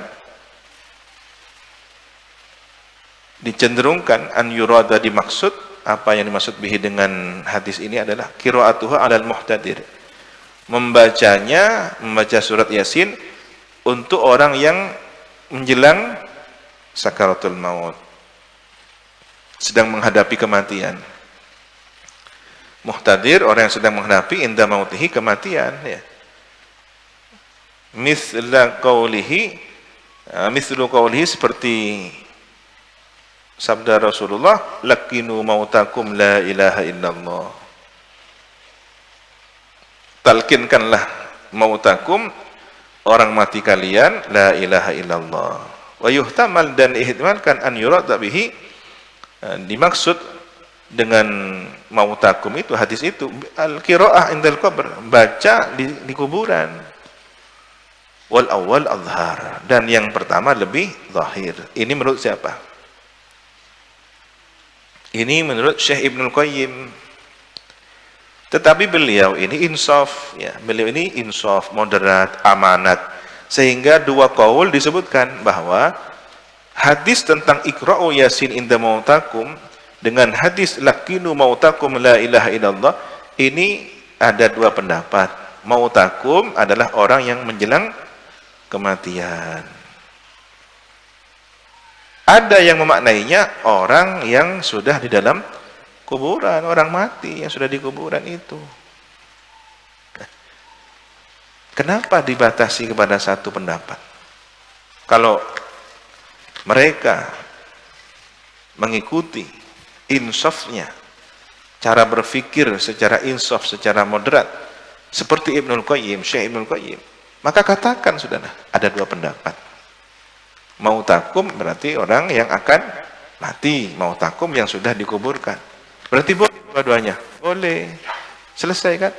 dicenderungkan, an yurada, dimaksud, apa yang dimaksud bihi dengan hadis ini adalah qiraatuha 'alal muhtadir, membaca surat Yasin untuk orang yang menjelang sakaratul maut, sedang menghadapi kematian. Muhtadir, orang yang sedang menghadapi inda mautihi, kematian ya. Mithlu qawlihi, seperti sabda Rasulullah, lakinu mautakum la ilaha illallah, talkinkanlah mautakum, orang mati kalian, la ilaha illallah. Wa yuhtamal, dan ihtimalkan, an yurada bihi, dimaksud dengan mautakum itu, hadis itu, al-qiraah indal qabr, baca di kuburan. Wal awal azhar, dan yang pertama lebih zahir. Ini menurut siapa? Ini menurut Syekh Ibnul Qayyim. Tetapi beliau ini insaf ya, beliau ini insaf, moderat, amanat, sehingga dua qaul disebutkan bahwa hadis tentang iqra'u Yasin inda mautakum dengan hadis lakinu mautakum la ilaha illallah, ini ada dua pendapat. Mautakum adalah orang yang menjelang kematian. Ada yang memaknainya orang yang sudah di dalam kuburan, orang mati yang sudah di kuburan itu. Kenapa dibatasi kepada satu pendapat? Kalau mereka mengikuti insafnya, cara berpikir secara insaf, secara moderat, seperti Ibnul Qayyim, Syekh Ibnul Qayyim, maka katakan sudahlah, ada dua pendapat. Mautakum berarti orang yang akan mati, mautakum yang sudah dikuburkan. Berarti boleh dua-duanya? Boleh. Selesai kan?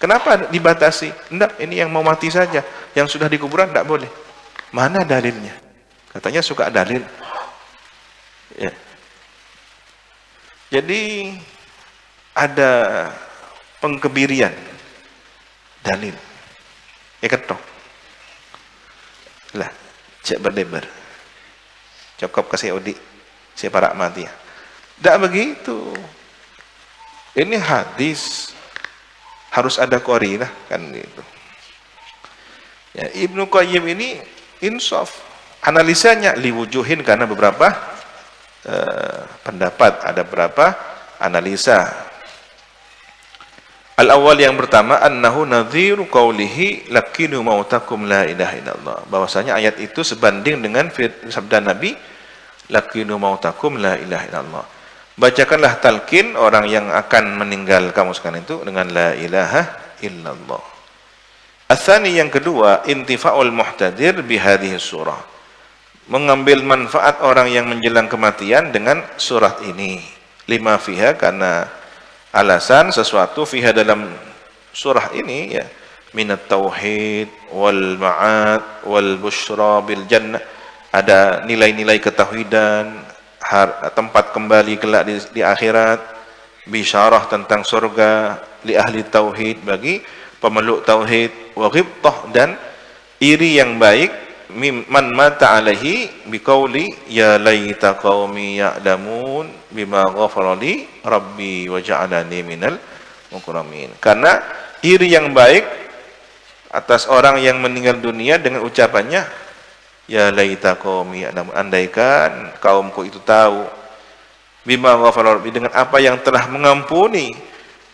Kenapa dibatasi? Enggak, ini yang mau mati saja, yang sudah dikuburan enggak boleh. Mana dalilnya? Katanya suka dalil. Ya. Jadi ada pengkebirian dalil. Ya ketok. Lah, cek berdebar. Cukup kasih Odi, si para mati ya. Tidak begitu. Ini hadis, harus ada qarinah kan gitu. Ya, Ibnu Qayyim ini insaf, analisanya liwujuhin, karena beberapa pendapat, ada beberapa analisa. Al-awwal yang pertama, annahu nadhiru qawlihi lakinu mautakum la ilaha illallah. Bahwasanya ayat itu sebanding dengan sabda Nabi, lakinu mautakum la ilaha illallah. Bacakanlah talqin orang yang akan meninggal kamu sekalian itu dengan la ilaha illallah. Atsani yang kedua, intifa'ul muhtadir bihadhihi surah. Mengambil manfaat orang yang menjelang kematian dengan surat ini. Lima fiha, karena alasan sesuatu fiha dalam surah ini ya, minat tauhid wal ma'ad wal busyra bil jannah, ada nilai-nilai ketauhidan, tempat kembali kelak di akhirat, bisyarah tentang surga li ahli tauhid, bagi pemeluk tauhid, wa ghibtah, dan iri yang baik man mata alaihi biqauli ya laita qaumi ya'lamun bima ghafara li rabbi wa ja'alani minal mukramin. Karena iri yang baik atas orang yang meninggal dunia dengan ucapannya ya laita qaumi ya'lamun, andaikan kaumku itu tahu, bima ghafara rabbi, dengan apa yang telah mengampuni,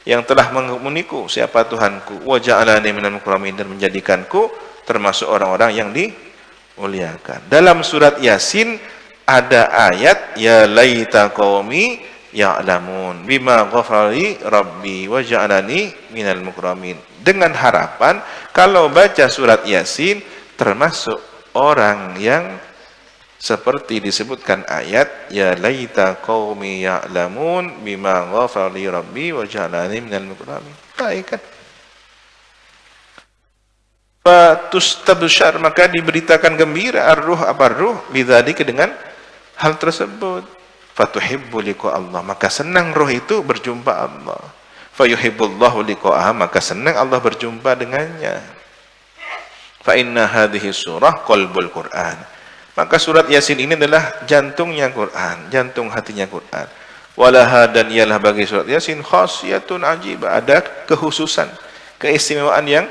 yang telah mengampuniku, siapa Tuhanku, wa ja'alani minal mukramin, dan menjadikanku termasuk orang-orang yang dimuliakan. Dalam surat Yasin ada ayat ya laita qaumi ya'lamun bima ghafara li rabbi wa ja'alani minal mukramin, dengan harapan kalau baca surat Yasin termasuk orang yang seperti disebutkan ayat ya laita qaumi ya'lamun bima ghafara li rabbi wa ja'alani minal mukramin. Baik kan? Fatustabsyar, maka diberitakan gembira ar-ruh, apa ruh, bidzalika, dengan hal tersebut. Fatuhibbu liqa Allah, maka senang roh itu berjumpa Allah. Fayuhibbullahu liqa'aha, maka senang Allah berjumpa dengannya. Fa inna hadhihi surah qalbul Qur'an, maka surat Yasin ini adalah jantungnya Quran, jantung hatinya Quran. Walaha, dan ialah bagi surat Yasin khasiyatun ajibah, ada kekhususan, keistimewaan yang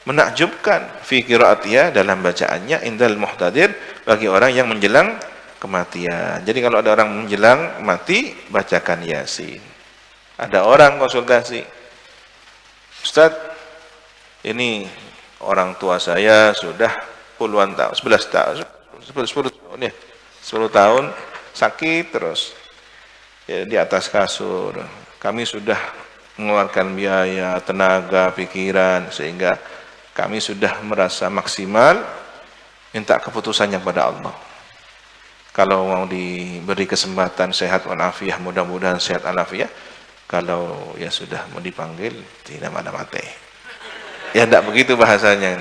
menakjubkan fi qiraatiyah, dalam bacaannya, indal muhtadir, bagi orang yang menjelang kematian. Jadi kalau ada orang menjelang mati, bacakan Yasin. Ada orang konsultasi, Ustaz, ini orang tua saya sudah puluhan tahun, 11 tahun, 10 tahun ya, 10 tahun sakit terus ya, di atas kasur. Kami sudah mengeluarkan biaya, tenaga, pikiran, sehingga kami sudah merasa maksimal, minta keputusannya pada Allah. Kalau mau diberi kesempatan sehat walafiat, mudah-mudahan sehat walafiat. Kalau ya sudah mau dipanggil, tidak ada mati. Ya tidak begitu bahasanya.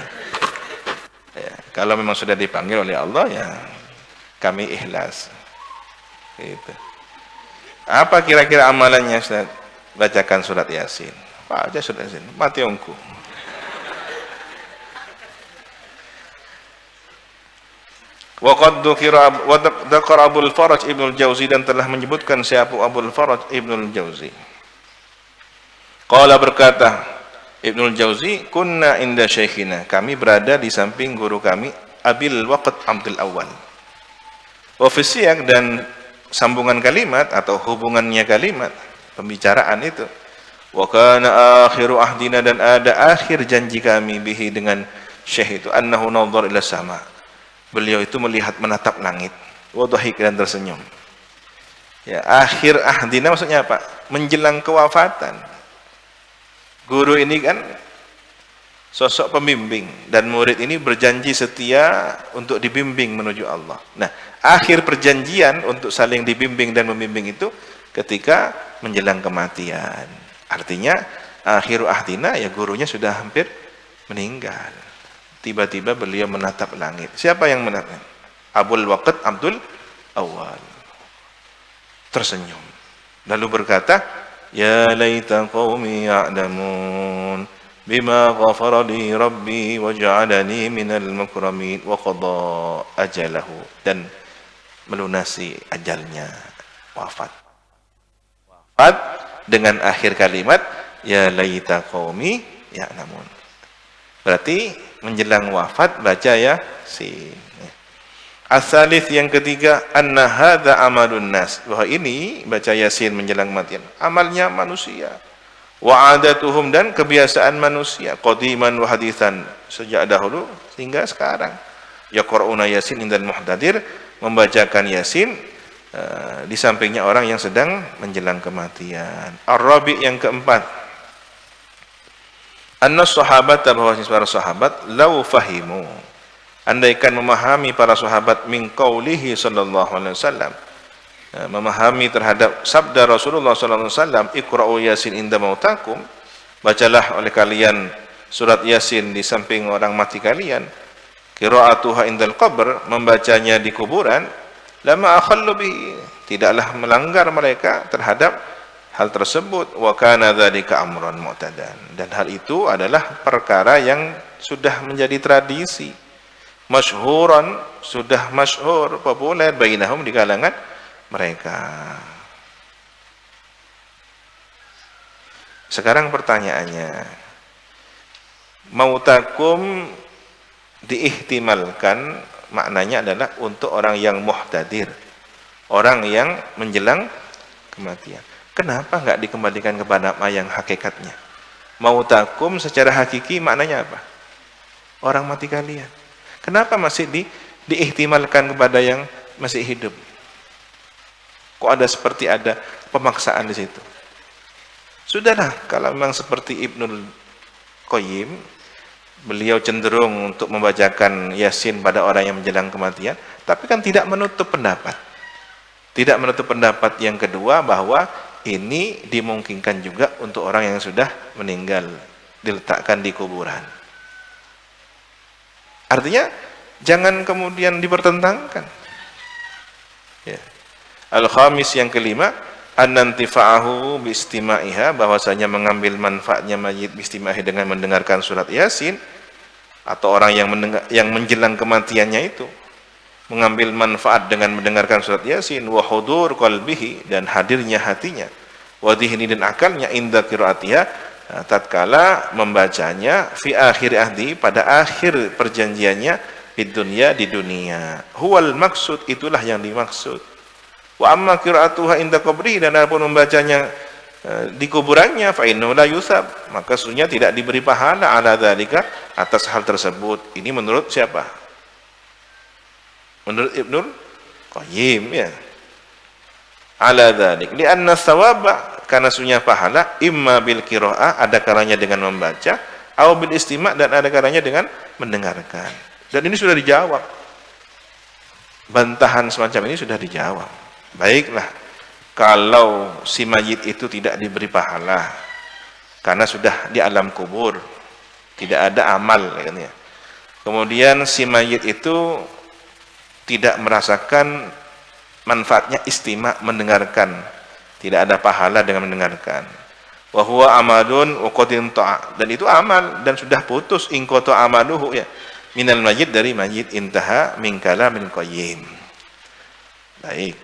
Ya, kalau memang sudah dipanggil oleh Allah, ya kami ikhlas. Gitu. Apa kira-kira amalannya, Ustaz? Bacakan surat Yasin. Baca surat Yasin, mati ongku. Wa qad dzakara Abul Faraj Ibnul Jauzi, dan telah menyebutkan siapa Abul Faraj Ibnul Jauzi. Qala, berkata Ibnul Jauzi, kunna inda syekhina, kami berada di samping guru kami Abil Waqt Abdul Awwal. Wa fi siyaq, dan sambungan kalimat atau hubungannya kalimat pembicaraan itu, wa kana akhiru ahdina, dan ada akhir janji kami bihi, dengan syekh itu, annahu nadhar ila sama, beliau itu melihat, menatap langit, wa dhahik, dan tersenyum. Ya, akhir ahdina maksudnya apa? Menjelang kewafatan. Guru ini kan sosok pembimbing, dan murid ini berjanji setia untuk dibimbing menuju Allah. Nah, akhir perjanjian untuk saling dibimbing dan membimbing itu ketika menjelang kematian. Artinya akhiru ahdina, ya gurunya sudah hampir meninggal. Tiba-tiba beliau menatap langit. Siapa yang menatap? Abul Waqt Abdul Awwal. Tersenyum. Lalu berkata, ya laita qaumi ya'lamun bima ghafara li rabbi wa ja'alani minal mukramin, wa qada ajalahu, dan melunasi ajalnya, wafat. Wafat dengan akhir kalimat ya laita qaumi ya'lamun. Berarti menjelang wafat baca Yasin. As-salis, yang ketiga, anna hadza amalun nas, bahwa ini baca Yasin menjelang kematian amalnya manusia. Wa adatuhum, dan kebiasaan manusia, qadiman wa hadithan, sejak dahulu hingga sekarang. Yaqra'una Yasin indal muhtadir, membacakan Yasin di sampingnya orang yang sedang menjelang kematian. Ar-Rabi', yang keempat, anna sahabat, bahwa para sahabat, lau fahimu, andaikan memahami para sahabat, min qaulihi sallallahu alaihi wasallam, memahami terhadap sabda Rasulullah sallallahu alaihi wasallam, iqra'u Yasin inda mautakum, bacalah oleh kalian surat Yasin di samping orang mati kalian, qira'atuha indal qabr, membacanya di kuburan, lama akhallu bihi, tidaklah melanggar mereka terhadap hal tersebut. Wa kana dzalika amran mu'tadan, dan hal itu adalah perkara yang sudah menjadi tradisi, masyhuran, sudah masyhur, populer bainahum, di kalangan mereka. Sekarang pertanyaannya, mautakum diihtimalkan maknanya adalah untuk orang yang muhtadir, orang yang menjelang kematian. Kenapa enggak dikembalikan kepada nama yang hakikatnya? Mautakum secara hakiki maknanya apa? Orang mati kalian. Kenapa masih diihtimalkan kepada yang masih hidup? Kok ada seperti ada pemaksaan di situ? Sudahlah, kalau memang seperti Ibnul Qayyim, beliau cenderung untuk membacakan Yasin pada orang yang menjelang kematian, tapi kan tidak menutup pendapat. Tidak menutup pendapat yang kedua, bahwa ini dimungkinkan juga untuk orang yang sudah meninggal, diletakkan di kuburan. Artinya, jangan kemudian dipertentangkan. Ya. Al-khamis, yang kelima, an-nantifa'ahu biistima'iha, bahwasanya mengambil manfaatnya mayit biistima'iha dengan mendengarkan surat Yasin, atau orang yang menjelang kematiannya itu mengambil manfaat dengan mendengarkan surat Yasin, wa hudur qalbihi, dan hadirnya hatinya, wa dhihni, dan akalnya, inda qiraatiha, tatkala membacanya, fi akhir ahdi, pada akhir perjanjiannya, di dunia. Huwal maksud, itulah yang dimaksud. Wa amma qira'atuha inda qabri, dan apapun membacanya di kuburannya, fa innahu la yusab, maka sesungguhnya tidak diberi pahala, ala dzalika, atas hal tersebut. Ini menurut siapa? Menurut Ibnul Qayyim, ya. Ala dzalik, li anna thawaba, karena sesungguhnya pahala, imma bil qira'ah, ada kalanya dengan membaca, au bil istima', dan ada kalanya dengan mendengarkan. Dan ini sudah dijawab. Bantahan semacam ini sudah dijawab. Baiklah, kalau si mayit itu tidak diberi pahala karena sudah di alam kubur, tidak ada amal, ya. Kemudian si mayit itu tidak merasakan manfaatnya istima', mendengarkan, tidak ada pahala dengan mendengarkan. Wa huwa amalun wa qad inta'a, dan itu amal dan sudah putus, in qata amaluhu, ya, minal mayit, dari mayit, intaha min kalamin qayyim. Baik.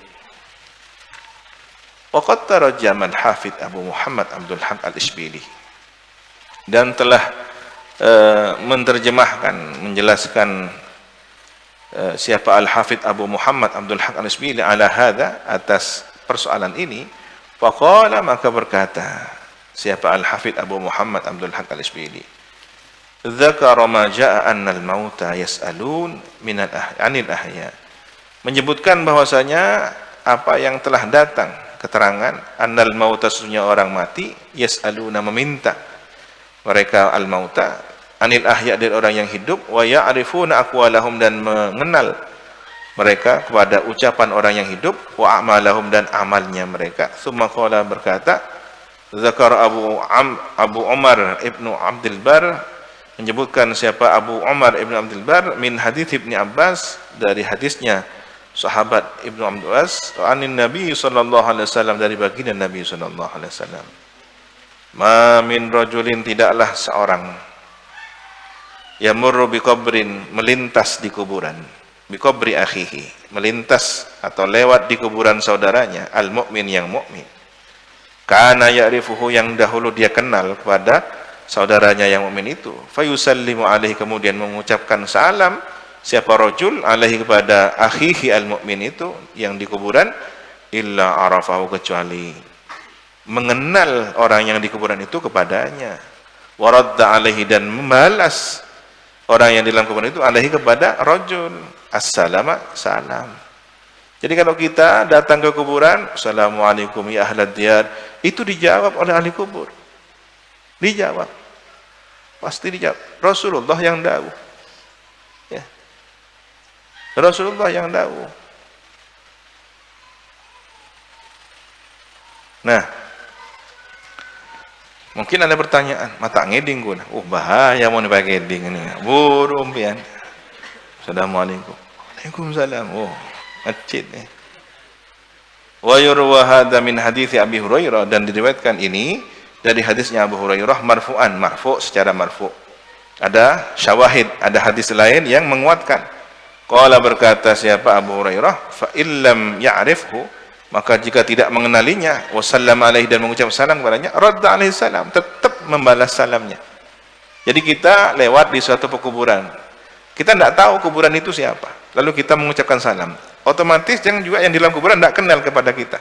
Waqad tarjama al-Hafidz Abu Muhammad Abdul Haq al-Ishbili, dan telah menterjemahkan, menjelaskan siapa Al-Hafidz Abu Muhammad Abdul Haq al-Ishbili ala hadza, atas persoalan ini. Faqala, maka berkata siapa Al-Hafidz Abu Muhammad Abdul Haq al-Ishbili, dzakara ma jaa anna al-mauta yas'alun anil ahya, menyebutkan bahwasanya apa yang telah datang keterangan, annal mauta, sesungguhnya orang mati, yas'aluna, meminta mereka, al-mauta, anil ahya, dari orang yang hidup, wa ya'rifuna aqwalahum, dan mengenal mereka kepada ucapan orang yang hidup, wa a'malahum, dan amalnya mereka. Tsumma qala, berkata, zakar Abu Umar ibnu Abdul Bar, menyebutkan siapa Abu Umar ibnu Abdul Bar, min hadits Ibnu Abbas, dari hadisnya sahabat Ibnu Abbas, anin Nabi sallallahu alaihi wasallam, dari baginda Nabi sallallahu alaihi wasallam, ma min rajulin, tidaklah seorang, yamurru bi qabrin, melintas di kuburan, bi qabri akhihi, melintas atau lewat di kuburan saudaranya, al mukmin, yang mukmin, kana ya'rifuhu, yang dahulu dia kenal kepada saudaranya yang mukmin itu, fayusallimu alaihi, kemudian mengucapkan salam siapa rajul alaihi, kepada akhihi al-mu'min itu yang di kuburan, illa arafahu, kecuali mengenal orang yang di kuburan itu kepadanya. Waradda alaihi, dan membalas orang yang di dalam kuburan itu alaihi kepada rajul. Assalama, salam. Jadi kalau kita datang ke kuburan, assalamualaikum ya ahlad diyar, itu dijawab oleh ahli kubur. Dijawab. Pasti dijawab. Rasulullah yang dawuh. Ya. Rasulullah yang dawuh. Nah, mungkin ada pertanyaan, mata ngeding guna. Bahaya mau pakai ngeding ini. Burung pian. Assalamualaikum. Waalaikumsalam. Ngecit nih. Wa yurwa hadza min hadits Abi Hurairah, dan diriwayatkan ini dari hadisnya Abu Hurairah marfu'an, marfu' secara marfu'. Ada syawahid, ada hadis lain yang menguatkan. Qala, berkata siapa Abu Hurairah, fa illam ya'rifhu, maka jika tidak mengenalinya, wa sallama alaihi, dan mengucap salam kepadanya, radda alaihi salam, tetap membalas salamnya. Jadi kita lewat di suatu pekuburan, kita tidak tahu kuburan itu siapa, lalu kita mengucapkan salam, otomatis yang juga yang di dalam kuburan tidak kenal kepada kita,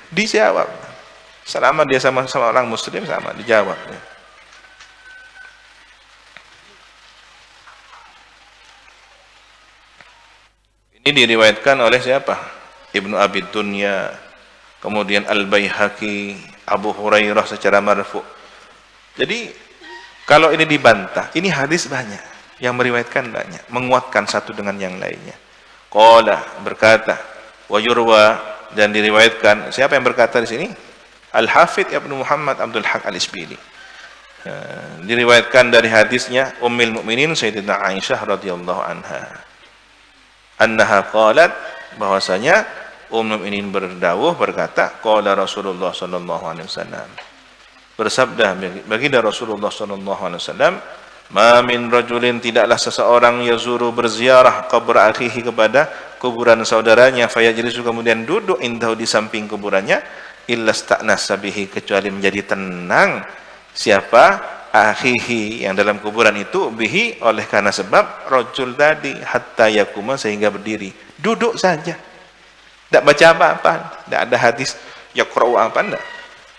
dijawab. Selama dia sama orang muslim, sama dijawab. Ini diriwayatkan oleh siapa? Ibnu Abi Dunya, kemudian Al-Baihaqi, Abu Hurairah secara marfu'. Jadi kalau ini dibantah, ini hadis banyak yang meriwayatkan, banyak menguatkan satu dengan yang lainnya. Qala, berkata, wa yurwa, dan diriwayatkan. Siapa yang berkata di sini? Al-Hafidh Ibnu Muhammad Abdul Haq Al-Isbili. Diriwayatkan dari hadisnya Ummul Mukminin Sayyidatina Aisyah radhiyallahu anha. Annaha qalat, bahwasanya Ummul Mukminin berdawuh, berkata, qala Rasulullah sallallahu alaihi wasallam, bersabda baginda Rasulullah sallallahu alaihi wasallam, ma min rajulin, tidaklah seseorang yazuru, berziarah, qabr akhihi, kepada kuburan saudaranya, fayajlisu, kemudian duduk, indahu, di samping kuburannya, illa sta'nasa bihi, kecuali menjadi tenang siapa? Akhihi, yang dalam kuburan itu, bihi, oleh karena sebab rajul tadi, hatta yakuma, sehingga berdiri. Duduk saja, tidak baca apa-apa, tidak ada hadis yaqra'u apa, tidak.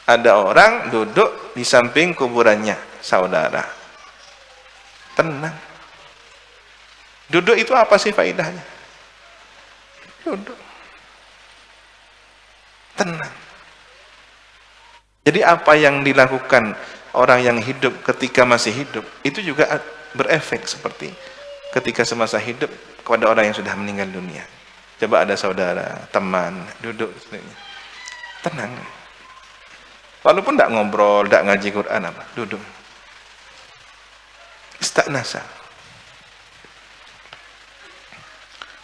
Ada orang duduk di samping kuburannya saudara, tenang. Duduk itu apa sih faedahnya? Duduk, tenang. Jadi apa yang dilakukan orang yang hidup ketika masih hidup, itu juga berefek seperti ketika semasa hidup kepada orang yang sudah meninggal dunia. Coba ada saudara, teman, duduk, tenang. Walaupun tidak ngobrol, tidak ngaji Quran, apa, duduk. Istiqnasa.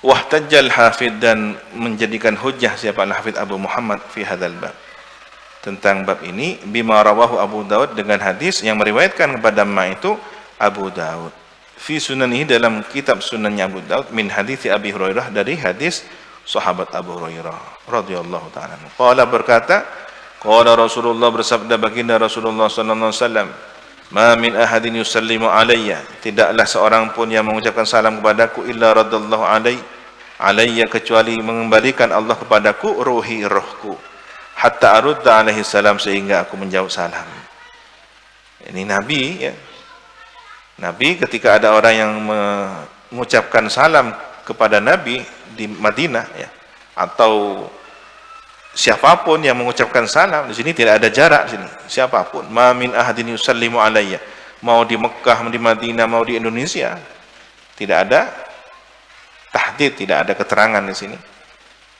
Wahtajjal Hafidh, dan menjadikan hujjah siapa Al-Hafidh Abu Muhammad fi hadzal bab, tentang bab ini, bima rawahu Abu Daud, dengan hadis yang meriwayatkan kepada ma itu Abu Daud, fi sunanihi, dalam kitab sunannya Abu Daud, min hadits Abi Hurairah, dari hadis sahabat Abu Hurairah radhiyallahu ta'ala. Qala, berkata, qala Rasulullah, bersabda baginda Rasulullah sallallahu alaihi wasallam, ma min ahadin yusallimu alayya, tidaklah seorang pun yang mengucapkan salam kepadaku, illa radallahu alayya, kecuali mengembalikan Allah kepadaku ruhi, rohku, hatta arudda alaihi salam, sehingga aku menjawab salam. Ini Nabi, ya. Nabi ketika ada orang yang mengucapkan salam kepada Nabi di Madinah, ya, atau siapapun yang mengucapkan salam, di sini tidak ada jarak, di sini siapapun, ma min ahadin yusallimu alayya, mau di Mekah, di Madinah, mau di Indonesia, tidak ada tahdid, tidak ada keterangan di sini.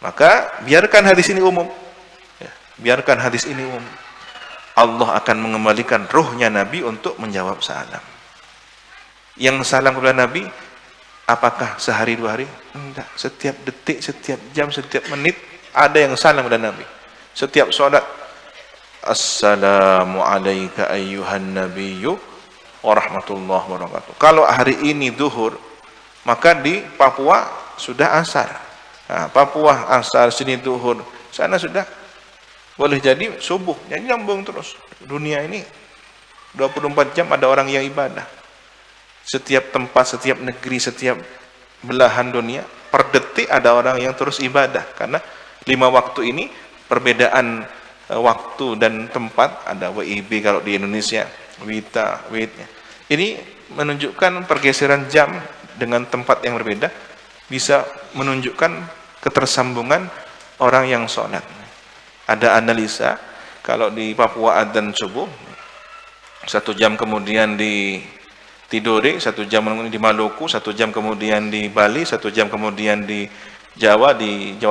Maka biarkan hadis ini umum, ya, biarkan hadis ini umum. Allah akan mengembalikan ruhnya Nabi untuk menjawab salam. Yang salam kepada Nabi, apakah sehari dua hari? Enggak, setiap detik, setiap jam, setiap menit ada yang salam kepada Nabi. Setiap sholat, assalamu alayka ayyuhan nabiyyu wa rahmatullahi wa barakatuh. Kalau hari ini zuhur, maka di Papua sudah asar. Nah, Papua asar, sini zuhur, sana sudah boleh jadi subuh. Jadi nyambung terus. Dunia ini 24 jam ada orang yang ibadah. Setiap tempat, setiap negeri, setiap belahan dunia, per detik ada orang yang terus ibadah. Karena 5 waktu ini, perbedaan waktu dan tempat, ada WIB kalau di Indonesia, WITA, WIT. Ini menunjukkan pergeseran jam dengan tempat yang berbeda, bisa menunjukkan ketersambungan orang yang sholat. Ada analisa, kalau di Papua adzan subuh, 1 jam kemudian di Tidore, 1 jam kemudian di Maluku, 1 jam kemudian di Bali, 1 jam kemudian di Jawa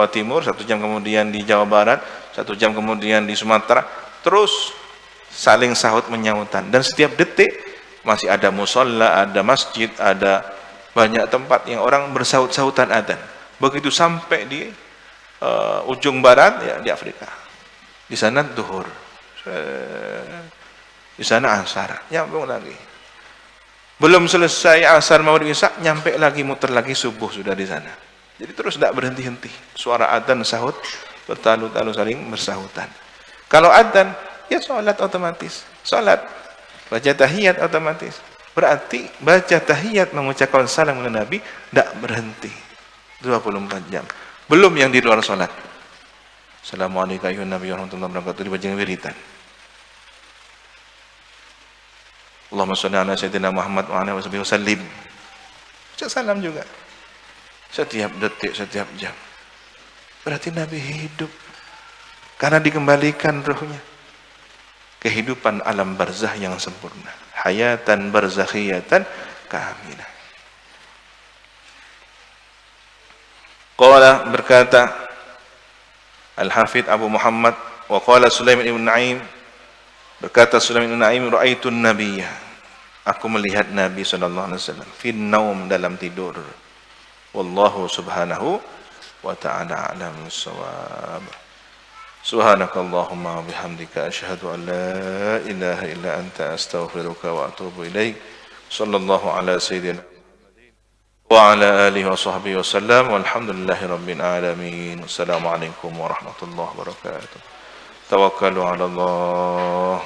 Timur, 1 jam kemudian di Jawa Barat, 1 jam kemudian di Sumatera, terus saling sahut menyautan, dan setiap detik masih ada musola, ada masjid, ada banyak tempat yang orang bersaut-sautan adzan. Begitu sampai di ujung barat, ya, di Afrika, di sana duhur, di sana asar, nyambung lagi. Belum selesai asar mau isya, nyampe lagi, muter lagi subuh sudah di sana. Jadi terus tidak berhenti-henti. Suara adzan sahut bertalu-talu saling bersahutan. Kalau adzan, ya sholat otomatis. Sholat, baca tahiyat otomatis. Berarti baca tahiyat mengucapkan salam kepada Nabi tidak berhenti 24 jam. Belum yang di luar sholat. Assalamualaikum warahmatullahi wabarakatuh, dibaca wiridan. Allahumma sholli ala sayyidina Muhammad wa ala alihi wasallim. Salam juga setiap detik, setiap jam. Berarti Nabi hidup karena dikembalikan ruhnya. Kehidupan alam barzah yang sempurna, hayatan barzakhiyatan kamilah. Qala, berkata Al-Hafidh Abu Muhammad, wa qala Sulaiman ibn Naim, berkata Sulaiman ibn Naim, ra'aitun nabiyya, aku melihat Nabi sallallahu alaihi wasallam fi naum, dalam tidur. Wallahu subhanahu wa ta'ala a'lam bis-shawab. Subhanakallahumma wa bihamdika asyhadu an la ilaha illa anta astaghfiruka wa atubu ilaik. Sallallahu ala sayyidina wa ala alihi wa sahbihi wasallam, walhamdulillahi rabbil alamin. Assalamualaikum warahmatullahi wabarakatuh. Tawakkalu ala Allah.